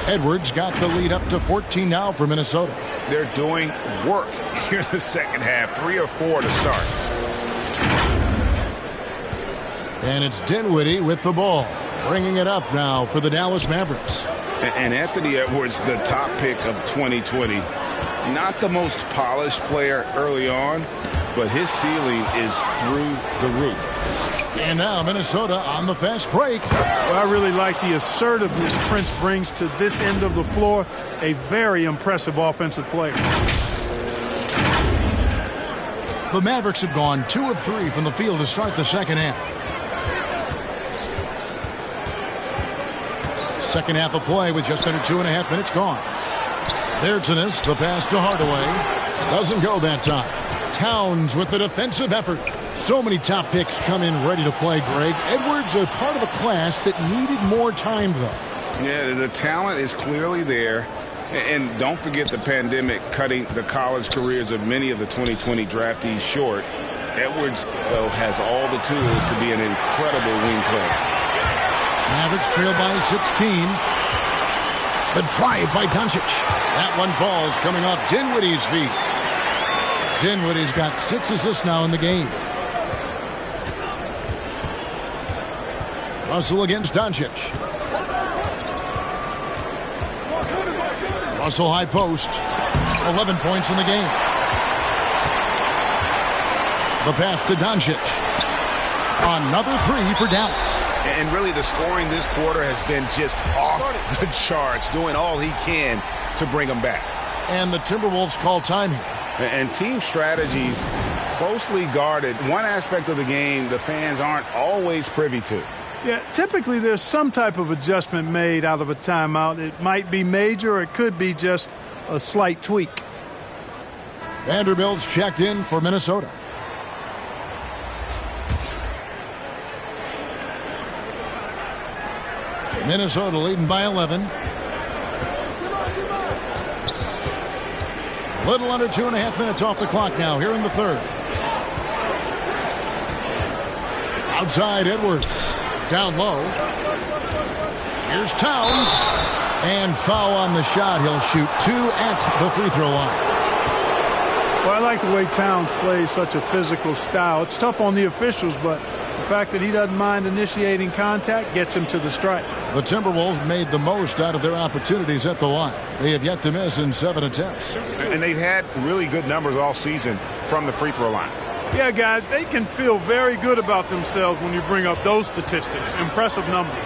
Edwards got the lead up to 14 now for Minnesota. They're doing work here in the second half, 3 or 4 to start. And it's Dinwiddie with the ball, bringing it up now for the Dallas Mavericks. And Anthony Edwards, the top pick of 2020. Not the most polished player early on, but his ceiling is through the roof. And now Minnesota on the fast break. Well, I really like the assertiveness Prince brings to this end of the floor. A very impressive offensive player. The Mavericks have gone 2 of 3 from the field to start the second half. Second half of play with just under 2.5 minutes gone. Bertans, the pass to Hardaway. Doesn't go that time. Towns with the defensive effort. So many top picks come in ready to play, Greg. Edwards a part of a class that needed more time, though. Yeah, the talent is clearly there. And don't forget the pandemic cutting the college careers of many of the 2020 draftees short. Edwards, though, has all the tools to be an incredible wing player. Mavericks trail by 16. The drive by Doncic. That one falls coming off Dinwiddie's feet. Dinwiddie's got 6 assists now in the game. Russell against Doncic. Russell high post. 11 points in the game. The pass to Doncic. Another 3 for Dallas. And really the scoring this quarter has been just off the charts, doing all he can to bring them back. And the Timberwolves call time here. And team strategies closely guarded. One aspect of the game the fans aren't always privy to. Yeah, typically there's some type of adjustment made out of a timeout. It might be major or it could be just a slight tweak. Vanderbilt's checked in for Minnesota. Minnesota leading by 11. A little under 2.5 minutes off the clock now here in the third. Outside Edwards. Down low. Here's Towns. And foul on the shot. He'll shoot 2 at the free throw line. Well, I like the way Towns plays such a physical style. It's tough on the officials, but the fact that he doesn't mind initiating contact gets him to the strike. The Timberwolves made the most out of their opportunities at the line. They have yet to miss in 7 attempts. And they've had really good numbers all season from the free throw line. Yeah, guys, they can feel very good about themselves when you bring up those statistics. Impressive numbers.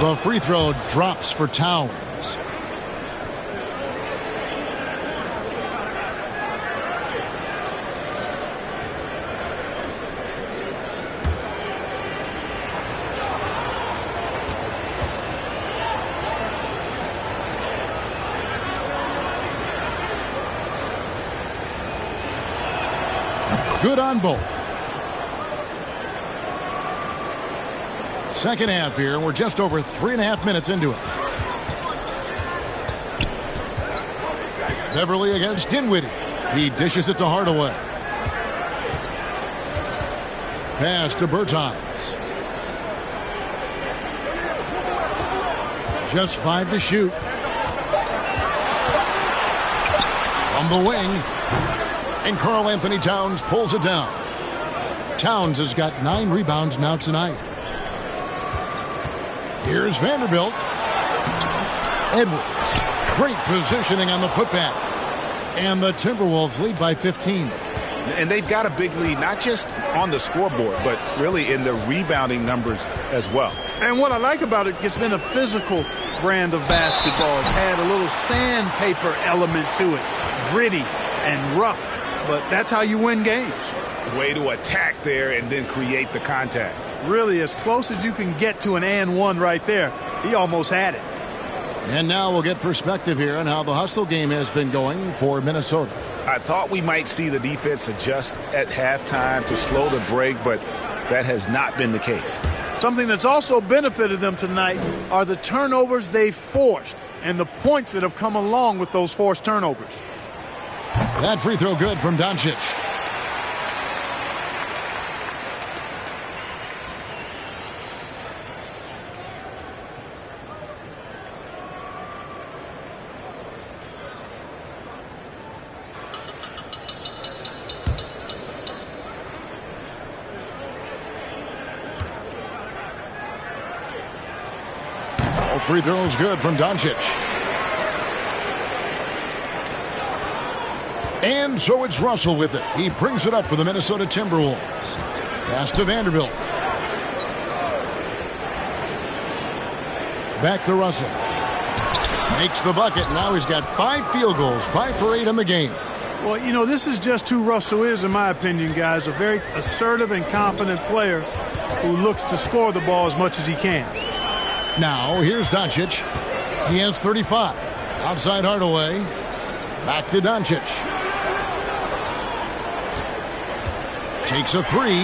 The free throw drops for Towns. Good on both. Second half here, and we're just over 3.5 minutes into it. Beverly against Dinwiddie. He dishes it to Hardaway. Pass to Bertans. Just 5 to shoot. From the wing. And Karl Anthony Towns pulls it down. Towns has got 9 rebounds now tonight. Here's Vanderbilt. Edwards. Great positioning on the putback. And the Timberwolves lead by 15. And they've got a big lead, not just on the scoreboard, but really in the rebounding numbers as well. And what I like about it, it's been a physical brand of basketball. It's had a little sandpaper element to it, gritty and rough, but that's how you win games. Way to attack there and then create the contact. Really, as close as you can get to an and one right there. He almost had it. And now we'll get perspective here on how the hustle game has been going for Minnesota. I thought we might see the defense adjust at halftime to slow the break, but that has not been the case. Something that's also benefited them tonight are the turnovers they've forced and the points that have come along with those forced turnovers. That free throw good from Doncic. Free throws good from Doncic. And so it's Russell with it. He brings it up for the Minnesota Timberwolves. Pass to Vanderbilt. Back to Russell. Makes the bucket. Now he's got 5 field goals, 5 for 8 in the game. Well, you know, this is just who Russell is, in my opinion, guys. A very assertive and confident player who looks to score the ball as much as he can. Now, here's Doncic. He has 35. Outside Hardaway. Back to Doncic. Takes a 3.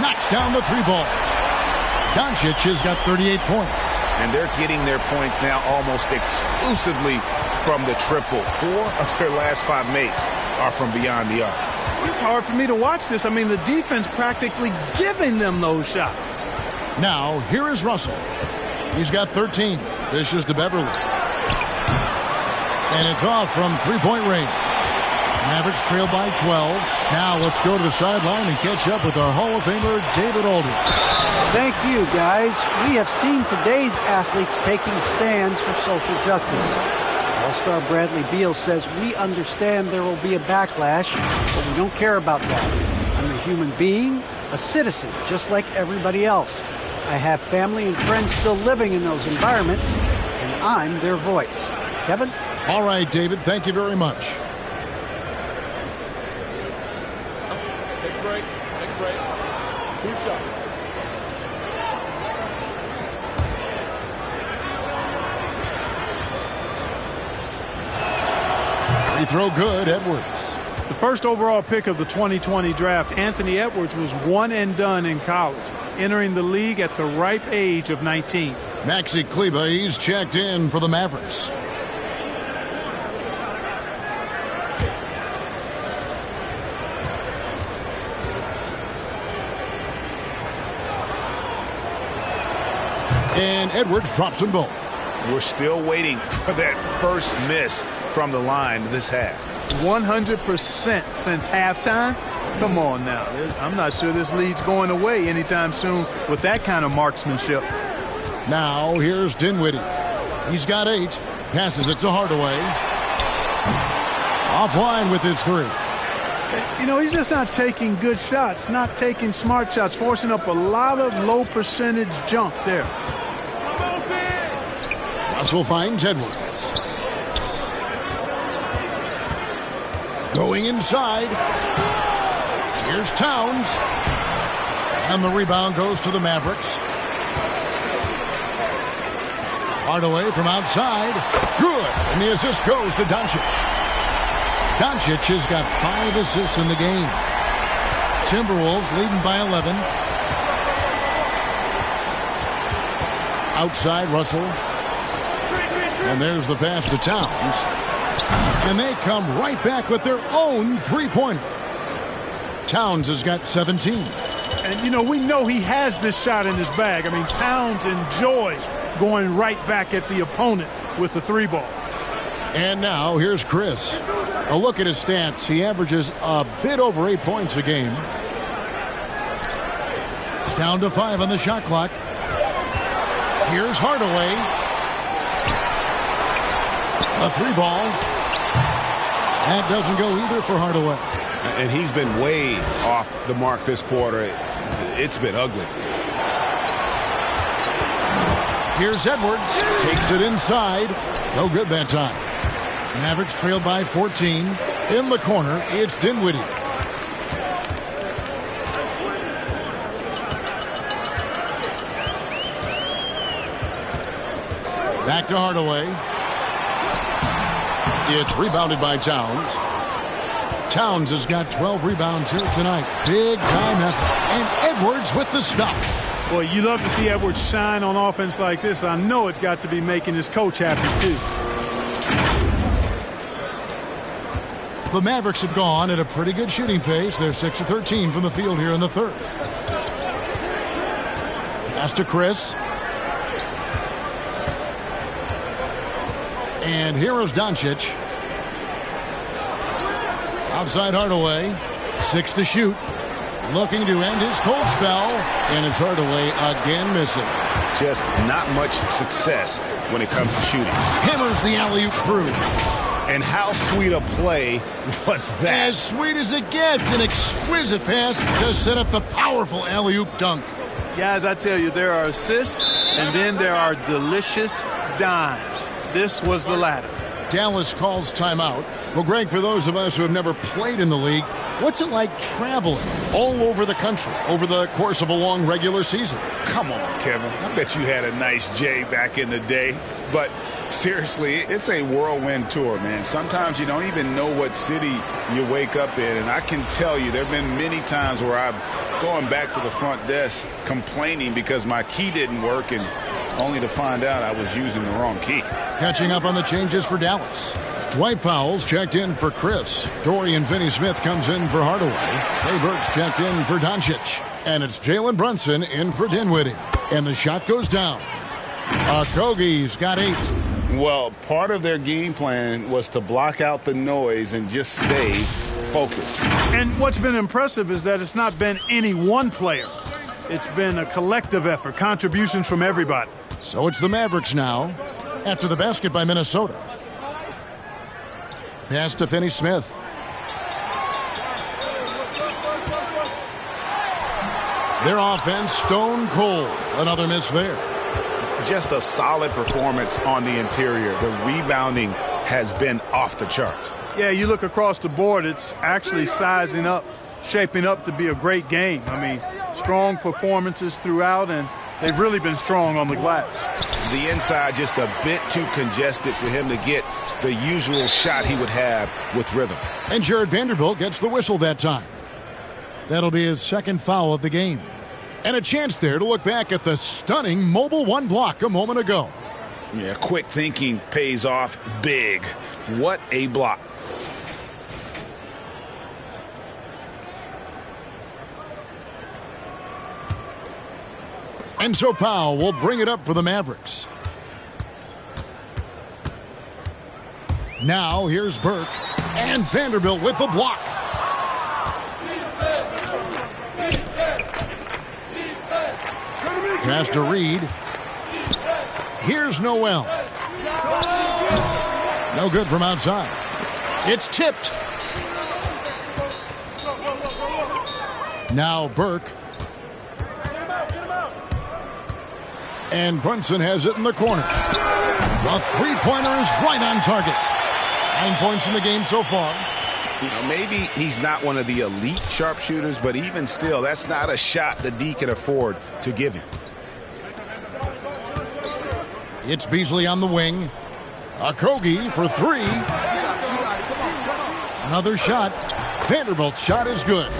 Knocks down the 3-ball. Doncic has got 38 points. And they're getting their points now almost exclusively from the triple. 4 of their last 5 makes are from beyond the arc. It's hard for me to watch this. I mean, the defense practically giving them those shots. Now, here is Russell. He's got 13. Dishes to Beverly. And it's off from three-point range. Mavericks trail by 12. Now let's go to the sideline and catch up with our Hall of Famer, David Aldridge. Thank you, guys. We have seen today's athletes taking stands for social justice. All-star Bradley Beal says, we understand there will be a backlash, but we don't care about that. I'm a human being, a citizen, just like everybody else. I have family and friends still living in those environments, and I'm their voice. Kevin? All right, David, thank you very much. Take a break. Take a break. 2 seconds. Free throw good, Edwards. The first overall pick of the 2020 draft, Anthony Edwards, was one and done in college, entering the league at the ripe age of 19. Maxi Kleber, he's checked in for the Mavericks. And Edwards drops them both. We're still waiting for that first miss from the line this half. 100% since halftime? Come on now. I'm not sure this lead's going away anytime soon with that kind of marksmanship. Now here's Dinwiddie. He's got 8. Passes it to Hardaway. Offline with his 3. You know, he's just not taking good shots, not taking smart shots, forcing up a lot of low percentage junk there. Russell finds Edwards. Going inside. Here's Towns. And the rebound goes to the Mavericks. Hardaway from outside. Good. And the assist goes to Doncic. Doncic has got 5 assists in the game. Timberwolves leading by 11. Outside Russell. And there's the pass to Towns. And they come right back with their own three-pointer. Towns has got 17. And, you know, we know he has this shot in his bag. I mean, Towns enjoys going right back at the opponent with the 3-ball. And now here's Chris. A look at his stats. He averages a bit over 8 points a game. Down to 5 on the shot clock. Here's Hardaway. A 3-ball. That doesn't go either for Hardaway. And he's been way off the mark this quarter. It's been ugly. Here's Edwards. Takes it inside. No good that time. Mavericks trailed by 14. In the corner, it's Dinwiddie. Back to Hardaway. It's rebounded by Towns. Towns has got 12 rebounds here tonight. Big time effort. And Edwards with the stop. Boy, you love to see Edwards shine on offense like this. I know it's got to be making his coach happy, too. The Mavericks have gone at a pretty good shooting pace. They're 6 of 13 from the field here in the third. Pass to Chris. And here is Doncic. Outside Hardaway. 6 to shoot. Looking to end his cold spell. And it's Hardaway again missing. Just not much success when it comes to shooting. Hammers the alley-oop through. And how sweet a play was that? As sweet as it gets. An exquisite pass to set up the powerful alley-oop dunk. Guys, I tell you, there are assists, and then there are delicious dimes. This was the latter. Dallas calls timeout. Well, Greg, for those of us who have never played in the league, what's it like traveling all over the country over the course of a long regular season? Come on, Kevin. I bet you had a nice J back in the day. But seriously, it's a whirlwind tour, man. Sometimes you don't even know what city you wake up in. And I can tell you there have been many times where I'm going back to the front desk complaining because my key didn't work, and only to find out I was using the wrong key. Catching up on the changes for Dallas. Dwight Powell's checked in for Chris. Dorian Finney-Smith comes in for Hardaway. Trey Burke's checked in for Doncic. And it's Jalen Brunson in for Dinwiddie. And the shot goes down. Okogie's got 8. Well, part of their game plan was to block out the noise and just stay focused. And what's been impressive is that it's not been any one player. It's been a collective effort, contributions from everybody. So it's the Mavericks now, after the basket by Minnesota. Pass to Finney-Smith. Their offense stone cold. Another miss there. Just a solid performance on the interior. The rebounding has been off the charts. Yeah, you look across the board, it's actually sizing up, shaping up to be a great game. I mean, strong performances throughout, and they've really been strong on the glass. The inside just a bit too congested for him to get the usual shot he would have with rhythm. And Jared Vanderbilt gets the whistle that time. That'll be his second foul of the game. And a chance there to look back at the stunning Mobile One block a moment ago. Yeah, quick thinking pays off big. What a block. And so Powell will bring it up for the Mavericks. Now here's Burke. And Vanderbilt with the block. Pass to Reed. Here's Noel. No good from outside. It's tipped. Now Burke. And Brunson has it in the corner. The three-pointer is right on target. 9 points in the game so far. You know, maybe he's not one of the elite sharpshooters, but even still, that's not a shot the D can afford to give him. It's Beasley on the wing. Okogie for 3. Another shot. Vanderbilt's shot is good.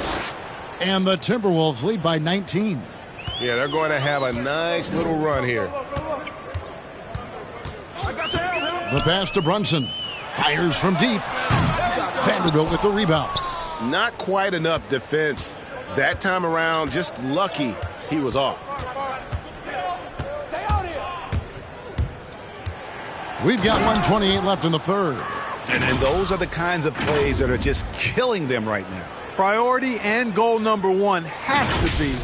And the Timberwolves lead by 19. Yeah, they're going to have a nice little run here. The pass to Brunson. Fires from deep. Vanderbilt with the rebound. Not quite enough defense that time around. Just lucky he was off. Stay out here. We've got 1:28 left in the third. And those are the kinds of plays that are just killing them right now. Priority and goal number one has to be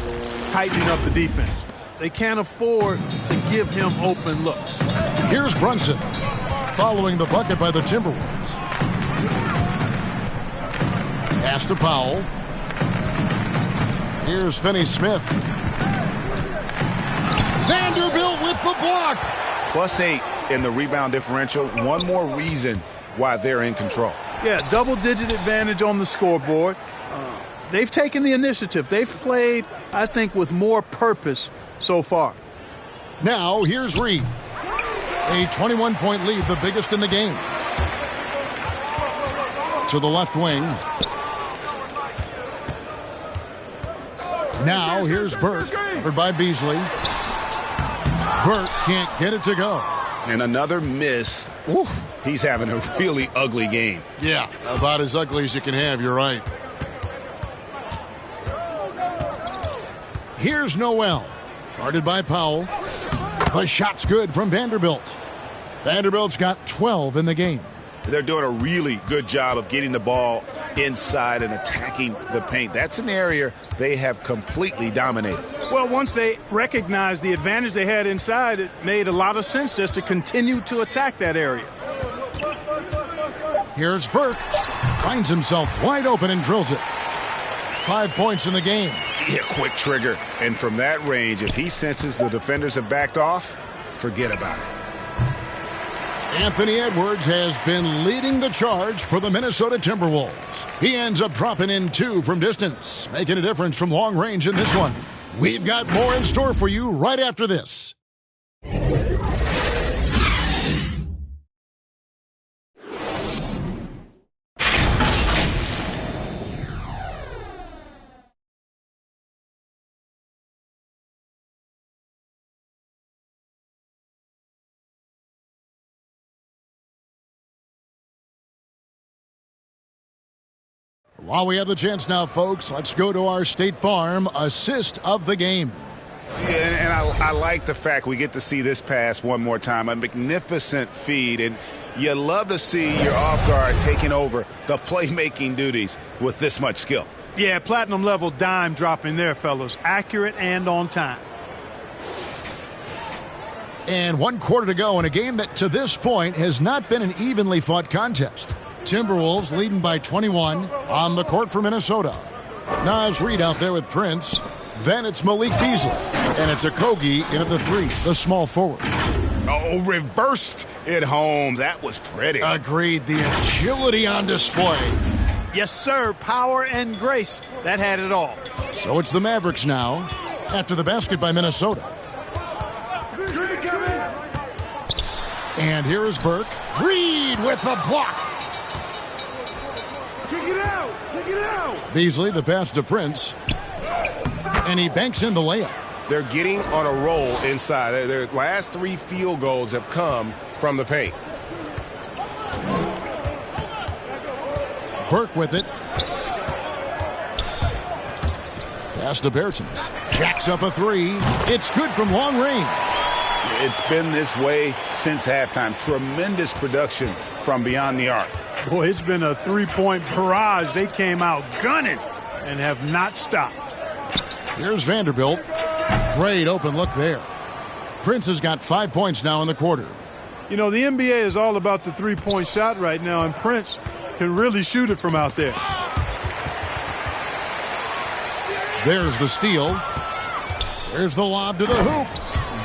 tightening up the defense. They can't afford to give him open looks. Here's Brunson following the bucket by the Timberwolves. Pass to Powell. Here's Finney-Smith. Vanderbilt with the block. +8 in the rebound differential. One more reason why they're in control. Yeah, double-digit advantage on the scoreboard. They've taken the initiative. They've played, I think, with more purpose so far. Now, here's Reed. A 21-point lead, the biggest in the game. To the left wing. Now, here's Burke, covered by Beasley. Burke can't get it to go. And another miss. Oof, he's having a really ugly game. Yeah, about as ugly as you can have, you're right. Here's Noel, guarded by Powell. The shot's good from Vanderbilt. Vanderbilt's got 12 in the game. They're doing a really good job of getting the ball inside and attacking the paint. That's an area they have completely dominated. Well, once they recognized the advantage they had inside, it made a lot of sense just to continue to attack that area. Here's Burke. Finds himself wide open and drills it. 5 points in the game. Yeah, quick trigger. And from that range, if he senses the defenders have backed off, forget about it. Anthony Edwards has been leading the charge for the Minnesota Timberwolves. He ends up dropping in 2 from distance, making a difference from long range in this one. We've got more in store for you right after this. While we have the chance now, folks, let's go to our State Farm assist of the game. Yeah, and I like the fact we get to see this pass one more time. A magnificent feed, and you love to see your off guard taking over the playmaking duties with this much skill. Yeah, platinum level dime dropping there, fellas. Accurate and on time. And 1 quarter to go in a game that to this point has not been an evenly fought contest. Timberwolves leading by 21 on the court for Minnesota. Naz Reid out there with Prince. Then it's Malik Beasley. And it's Okogie in at the 3, the small forward. Oh, reversed it home. That was pretty. Agreed. The agility on display. Yes, sir. Power and grace. That had it all. So it's the Mavericks now after the basket by Minnesota. And here is Burke. Reed with the block. Kick it out! Beasley, the pass to Prince. And he banks in the layup. They're getting on a roll inside. Their last 3 field goals have come from the paint. Burke with it. Pass to Bertens. Jacks up a 3. It's good from long range. It's been this way since halftime. Tremendous production from beyond the arc. Boy, it's been a 3-point barrage. They came out gunning and have not stopped. Here's Vanderbilt. Great open look there. Prince has got 5 points now in the quarter. You know, the NBA is all about the 3-point shot right now, and Prince can really shoot it from out there. There's the steal. There's the lob to the hoop.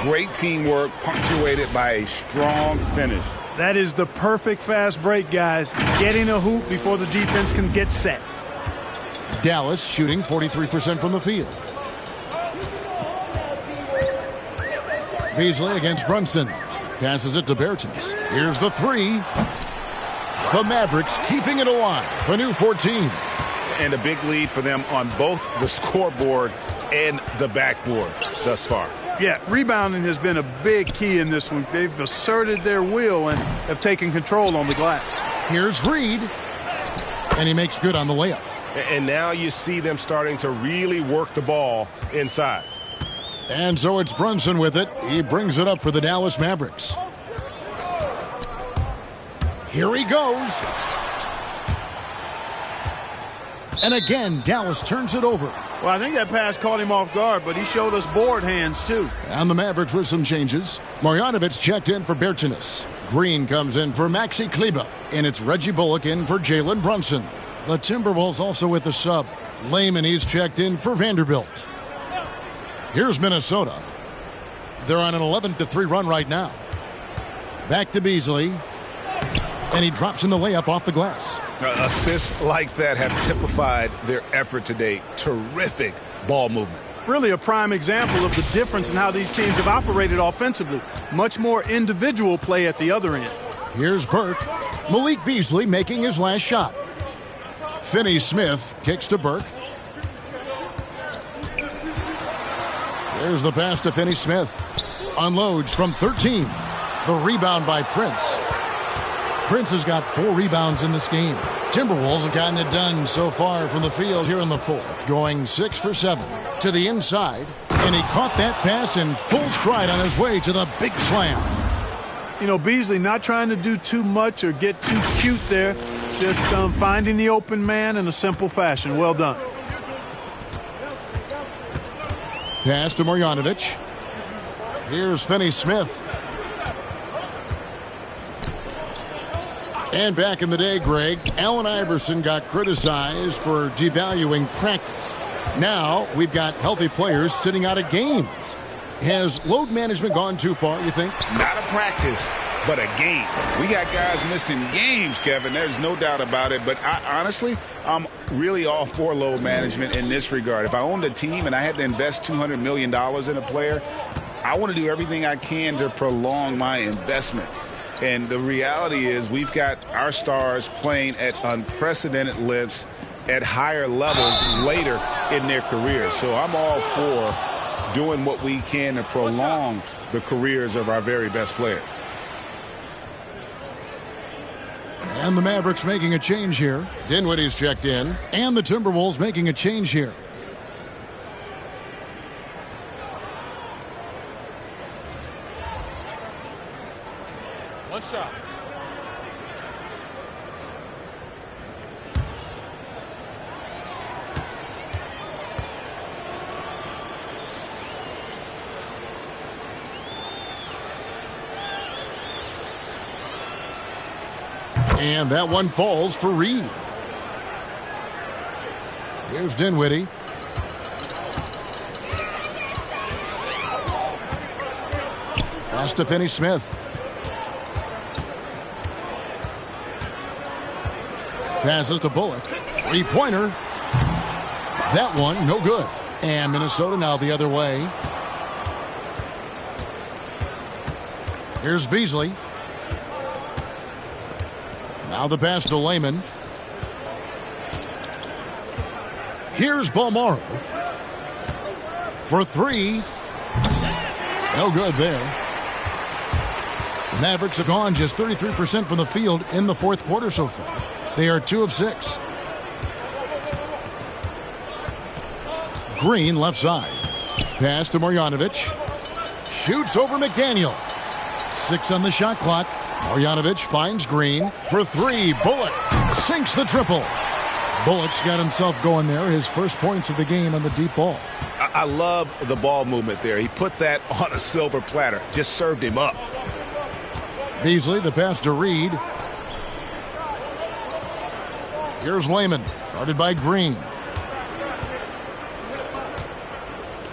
Great teamwork, punctuated by a strong finish. That is the perfect fast break, guys. Getting a hoop before the defense can get set. Dallas shooting 43% from the field. Beasley against Brunson. Passes it to Bertens. Here's the 3. The Mavericks keeping it alive. A new 14. And a big lead for them on both the scoreboard and the backboard thus far. Yeah, rebounding has been a big key in this one. They've asserted their will and have taken control on the glass. Here's Reed. And he makes good on the layup. And now you see them starting to really work the ball inside. And so it's Brunson with it. He brings it up for the Dallas Mavericks. Here he goes. And again, Dallas turns it over. Well, I think that pass caught him off guard, but he showed us board hands, too. And the Mavericks with some changes. Marjanovic checked in for Bertens. Green comes in for Maxi Kleber. And it's Reggie Bullock in for Jalen Brunson. The Timberwolves also with the sub. Layman, he's checked in for Vanderbilt. Here's Minnesota. They're on an 11-3 run right now. Back to Beasley. And he drops in the layup off the glass. Assists like that have typified their effort today. Terrific ball movement. Really a prime example of the difference in how these teams have operated offensively. Much more individual play at the other end. Here's Burke. Malik Beasley making his last shot. Finney-Smith kicks to Burke. There's the pass to Finney-Smith. Unloads from 13. The rebound by Prince. Prince has got 4 rebounds in this game. Timberwolves have gotten it done so far from the field here in the fourth, going 6 for 7 to the inside, and he caught that pass in full stride on his way to the big slam. You know, Beasley not trying to do too much or get too cute there, just finding the open man in a simple fashion. Well done. Pass to Marjanovic. Here's Finney-Smith. And back in the day, Greg, Allen Iverson got criticized for devaluing practice. Now we've got healthy players sitting out of games. Has load management gone too far, you think? Not a practice, but a game. We got guys missing games, Kevin. There's no doubt about it. But honestly, I'm really all for load management in this regard. If I owned a team and I had to invest $200 million in a player, I want to do everything I can to prolong my investment. And the reality is we've got our stars playing at unprecedented lengths at higher levels later in their careers. So I'm all for doing what we can to prolong the careers of our very best players. And the Mavericks making a change here. Dinwiddie's checked in. And the Timberwolves making a change here. One shot. And that one falls for Reed. Here's Dinwiddie. Pass to Finney-Smith. Passes to Bullock. Three-pointer. That one, no good. And Minnesota now the other way. Here's Beasley. Now the pass to Layman. Here's Balmaro. For 3. No good there. The Mavericks have gone just 33% from the field in the fourth quarter so far. They are 2 of 6. Green left side. Pass to Marjanovic. Shoots over McDaniels. 6 on the shot clock. Marjanovic finds Green for 3. Bullock sinks the triple. Bullock's got himself going there. His first points of the game on the deep ball. I love the ball movement there. He put that on a silver platter. Just served him up. Beasley, the pass to Reed. Here's Layman, guarded by Green.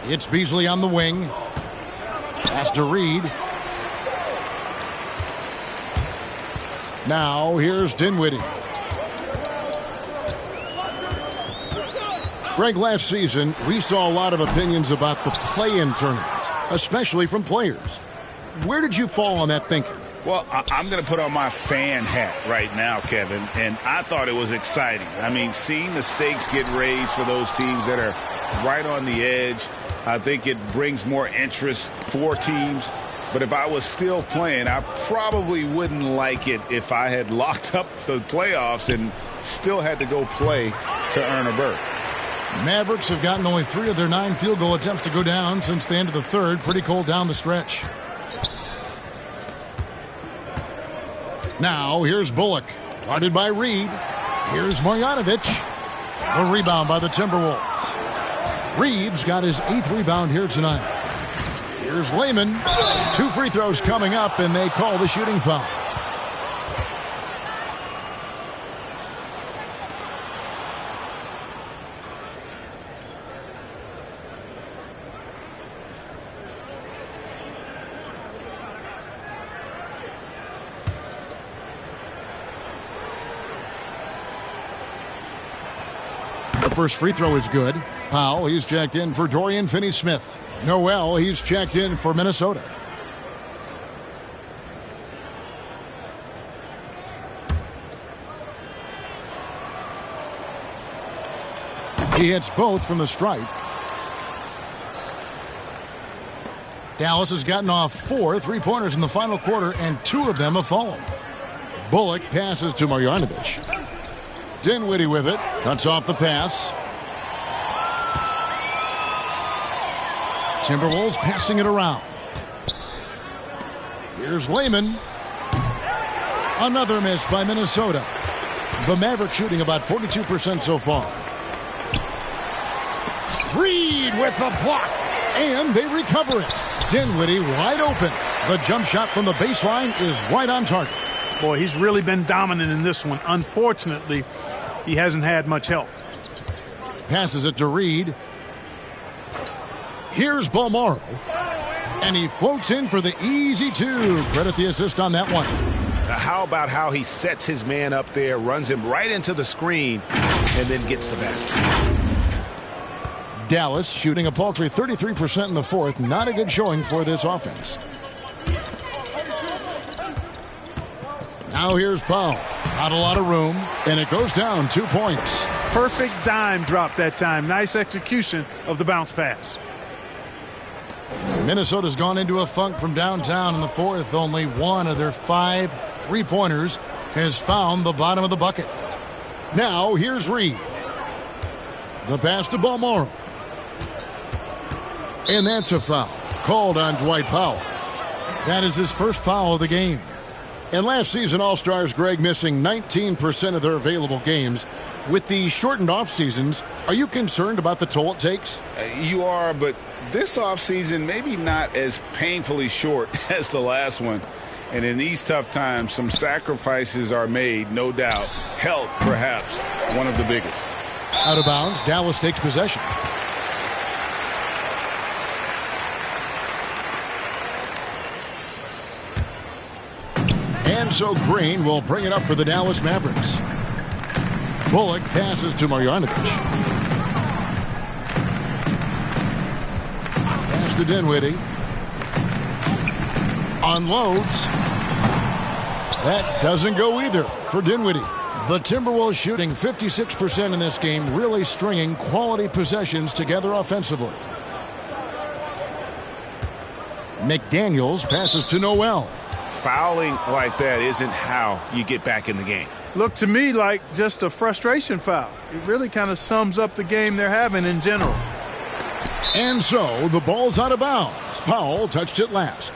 It's Beasley on the wing. Pass to Reed. Now here's Dinwiddie. Greg, last season we saw a lot of opinions about the play-in tournament, especially from players. Where did you fall on that thinking? Well, I'm going to put on my fan hat right now, Kevin, and I thought it was exciting. I mean, seeing the stakes get raised for those teams that are right on the edge, I think it brings more interest for teams. But if I was still playing, I probably wouldn't like it if I had locked up the playoffs and still had to go play to earn a berth. Mavericks have gotten only 3 of their 9 field goal attempts to go down since the end of the third. Pretty cold down the stretch. Now, here's Bullock, guarded by Reed. Here's Marjanovic. A rebound by the Timberwolves. Reed's got his 8th rebound here tonight. Here's Layman. 2 free throws coming up, and they call the shooting foul. first free throw is good. Powell, he's checked in for Dorian Finney-Smith. Noel, he's checked in for Minnesota. He hits both from the stripe. Dallas has gotten off 4 3-pointers in the final quarter, and 2 of them have fallen. Bullock passes to Marjanovic. Dinwiddie with it. Cuts off the pass. Timberwolves passing it around. Here's Layman. Another miss by Minnesota. The Mavericks shooting about 42% so far. Reed with the block. And they recover it. Dinwiddie wide open. The jump shot from the baseline is right on target. Boy, he's really been dominant in this one. Unfortunately, he hasn't had much help. Passes it to Reed. Here's Bolmaro. And he floats in for the easy 2. Credit the assist on that one. How about how he sets his man up there, runs him right into the screen, and then gets the basket. Dallas shooting a paltry 33% in the fourth. Not a good showing for this offense. Now here's Powell. Not a lot of room, and it goes down 2 points. Perfect dime drop that time. Nice execution of the bounce pass. Minnesota's gone into a funk from downtown in the fourth. Only one of their 5 3-pointers has found the bottom of the bucket. Now here's Reed. The pass to Bolmaro. And that's a foul called on Dwight Powell. That is his first foul of the game. And last season, All-Stars, Greg, missing 19% of their available games. With the shortened off seasons, are you concerned about the toll it takes? You are, but this offseason maybe not as painfully short as the last one. And in these tough times, some sacrifices are made, no doubt. Health, perhaps, one of the biggest. Out of bounds, Dallas takes possession. And so Green will bring it up for the Dallas Mavericks. Bullock passes to Marjanovic. Pass to Dinwiddie. Unloads. That doesn't go either for Dinwiddie. The Timberwolves shooting 56% in this game, really stringing quality possessions together offensively. McDaniels passes to Noel. Fouling like that isn't how you get back in the game. Looked to me like just a frustration foul. It really kind of sums up the game they're having in general. And so the ball's out of bounds. Powell touched it last.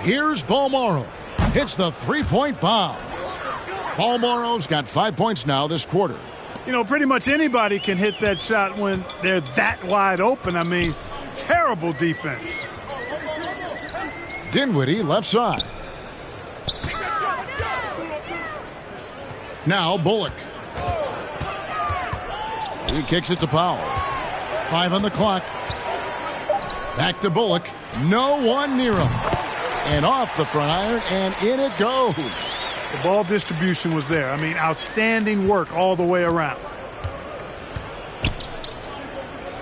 Here's Bolmaro. Hits the 3-point bomb. Bolmaro's got 5 points now this quarter. You know, pretty much anybody can hit that shot when they're that wide open. I mean, terrible defense. Dinwiddie left side. Now Bullock. He kicks it to Powell. 5 on the clock. Back to Bullock. No one near him. And off the front iron, and in it goes. The ball distribution was there. I mean, outstanding work all the way around.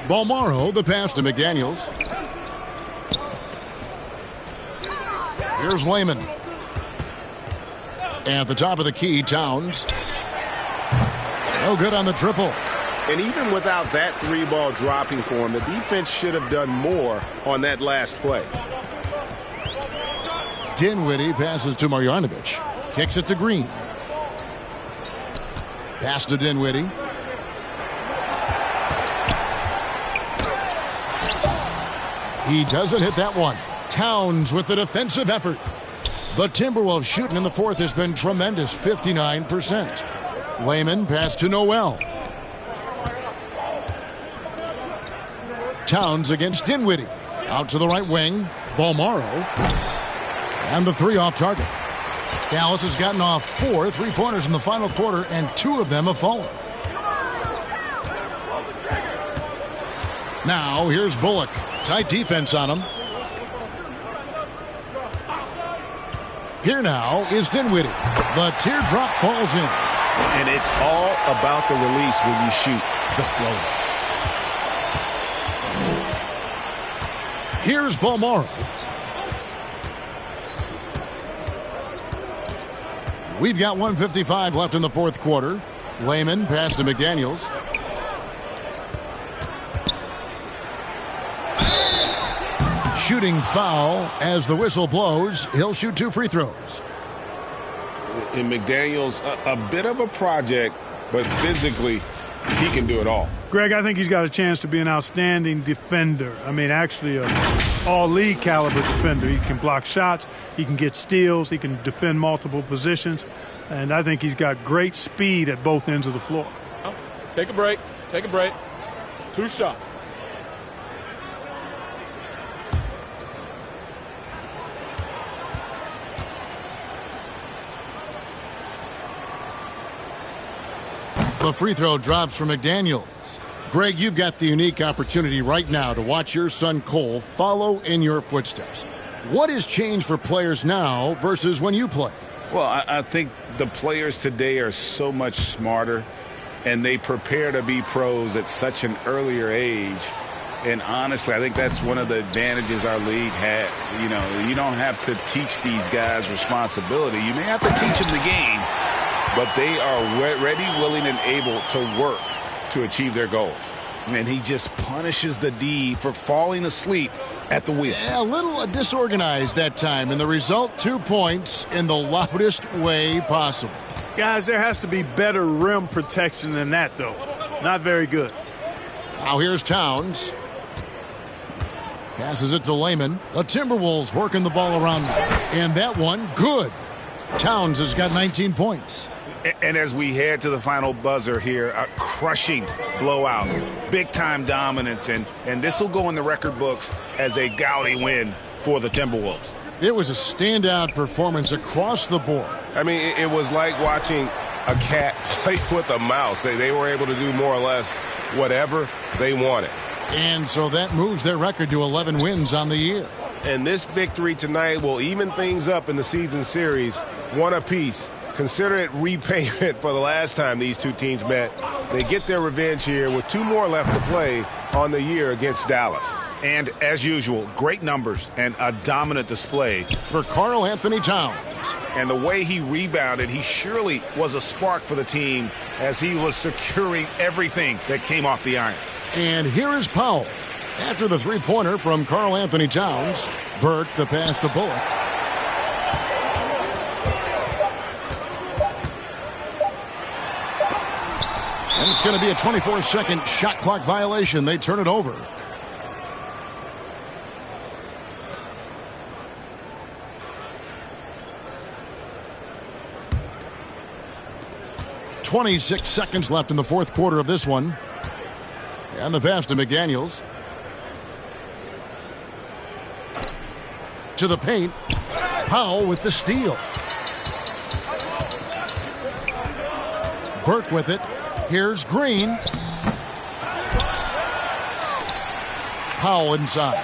Bolmaro, the pass to McDaniels. Here's Layman. At the top of the key, Towns. No good on the triple. And even without that 3-ball dropping for him, the defense should have done more on that last play. Dinwiddie passes to Marjanovic. Kicks it to Green. Pass to Dinwiddie. He doesn't hit that one. Towns with the defensive effort. The Timberwolves shooting in the fourth has been tremendous, 59%. Layman pass to Noel. Towns against Dinwiddie. Out to the right wing. Bolmaro. And the 3 off target. Dallas has gotten off 4 3-pointers in the final quarter, and 2 of them have fallen. Now here's Bullock. Tight defense on him. Here now is Dinwiddie. The teardrop falls in. And it's all about the release when you shoot the floater. Here's Balmora. We've got 1:55 left in the fourth quarter. Layman pass to McDaniels. Shooting foul as the whistle blows. He'll shoot 2 free throws. And McDaniels, a bit of a project, but physically, he can do it all. Greg, I think he's got a chance to be an outstanding defender. I mean, actually an all-league caliber defender. He can block shots. He can get steals. He can defend multiple positions. And I think he's got great speed at both ends of the floor. Take a break. Take a break. 2 shots. The free throw drops for McDaniels. Greg, you've got the unique opportunity right now to watch your son Cole follow in your footsteps. What has changed for players now versus when you played? Well, I think the players today are so much smarter, and they prepare to be pros at such an earlier age. And honestly, I think that's one of the advantages our league has. You know, you don't have to teach these guys responsibility. You may have to teach them the game, but they are ready, willing, and able to work to achieve their goals. And he just punishes the D for falling asleep at the wheel. Yeah, a little disorganized that time, and the result, 2 points in the loudest way possible. Guys, there has to be better rim protection than that, though. Not very good. Now here's Towns. Passes it to Layman. The Timberwolves working the ball around them. And that one, good. Towns has got 19 points. And as we head to the final buzzer here, a crushing blowout, big-time dominance, and this will go in the record books as a gaudy win for the Timberwolves. It was a standout performance across the board. I mean, it was like watching a cat play with a mouse. They were able to do more or less whatever they wanted. And so that moves their record to 11 wins on the year. And this victory tonight will even things up in the season series, 1 apiece. Consider it repayment for the last time these two teams met. They get their revenge here with 2 more left to play on the year against Dallas. And as usual, great numbers and a dominant display for Karl Anthony Towns. And the way he rebounded, he surely was a spark for the team as he was securing everything that came off the iron. And here is Powell. After the three-pointer from Karl Anthony Towns, Burke the pass to Bullock. And it's going to be a 24-second shot clock violation. They turn it over. .26 seconds left in the fourth quarter of this one. And the pass to McDaniels. To the paint. Powell with the steal. Burke with it. Here's Green. Powell inside.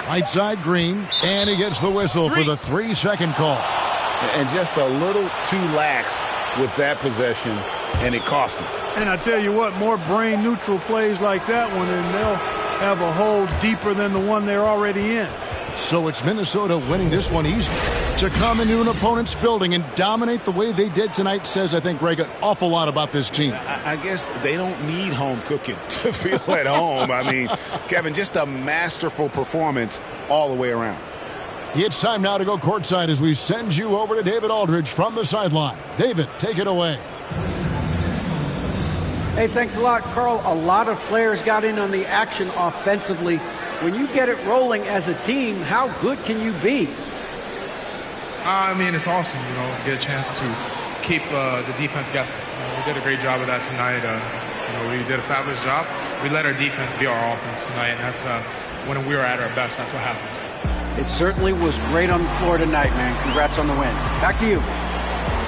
Right side, Green. And he gets the whistle for the 3-second call. And just a little too lax with that possession, and it cost him. And I tell you what, more brain-neutral plays like that one, and they'll have a hole deeper than the one they're already in. So it's Minnesota winning this one easily. To come into an opponent's building and dominate the way they did tonight says, I think, Greg, an awful lot about this team. I guess they don't need home cooking to feel at home. I mean, Kevin, just a masterful performance all the way around. It's time now to go courtside as we send you over to David Aldridge from the sideline. David, take it away. Hey, thanks a lot, Carl. A lot of players got in on the action offensively. When you get it rolling as a team, how good can you be? I mean, it's awesome, to get a chance to keep the defense guessing. We did a great job of that tonight. We did a fabulous job. We let our defense be our offense tonight, and that's when we were at our best. That's what happens. It certainly was great on the floor tonight, man. Congrats on the win. Back to you.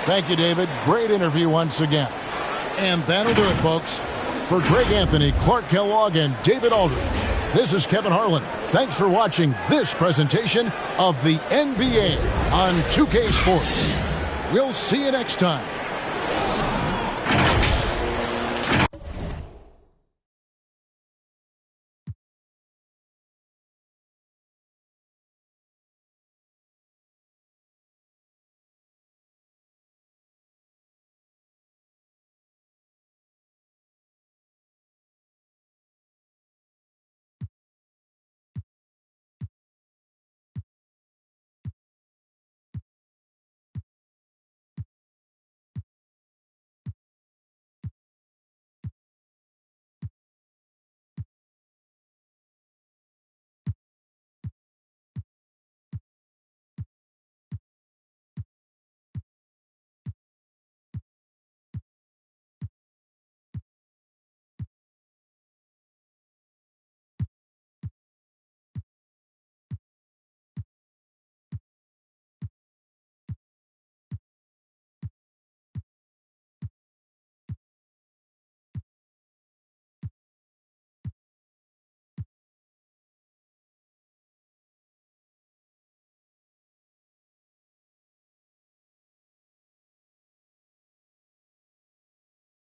Thank you, David. Great interview once again. And that'll do it, folks. For Greg Anthony, Clark Kellogg, and David Aldridge, this is Kevin Harlan. Thanks for watching this presentation of the NBA on 2K Sports. We'll see you next time.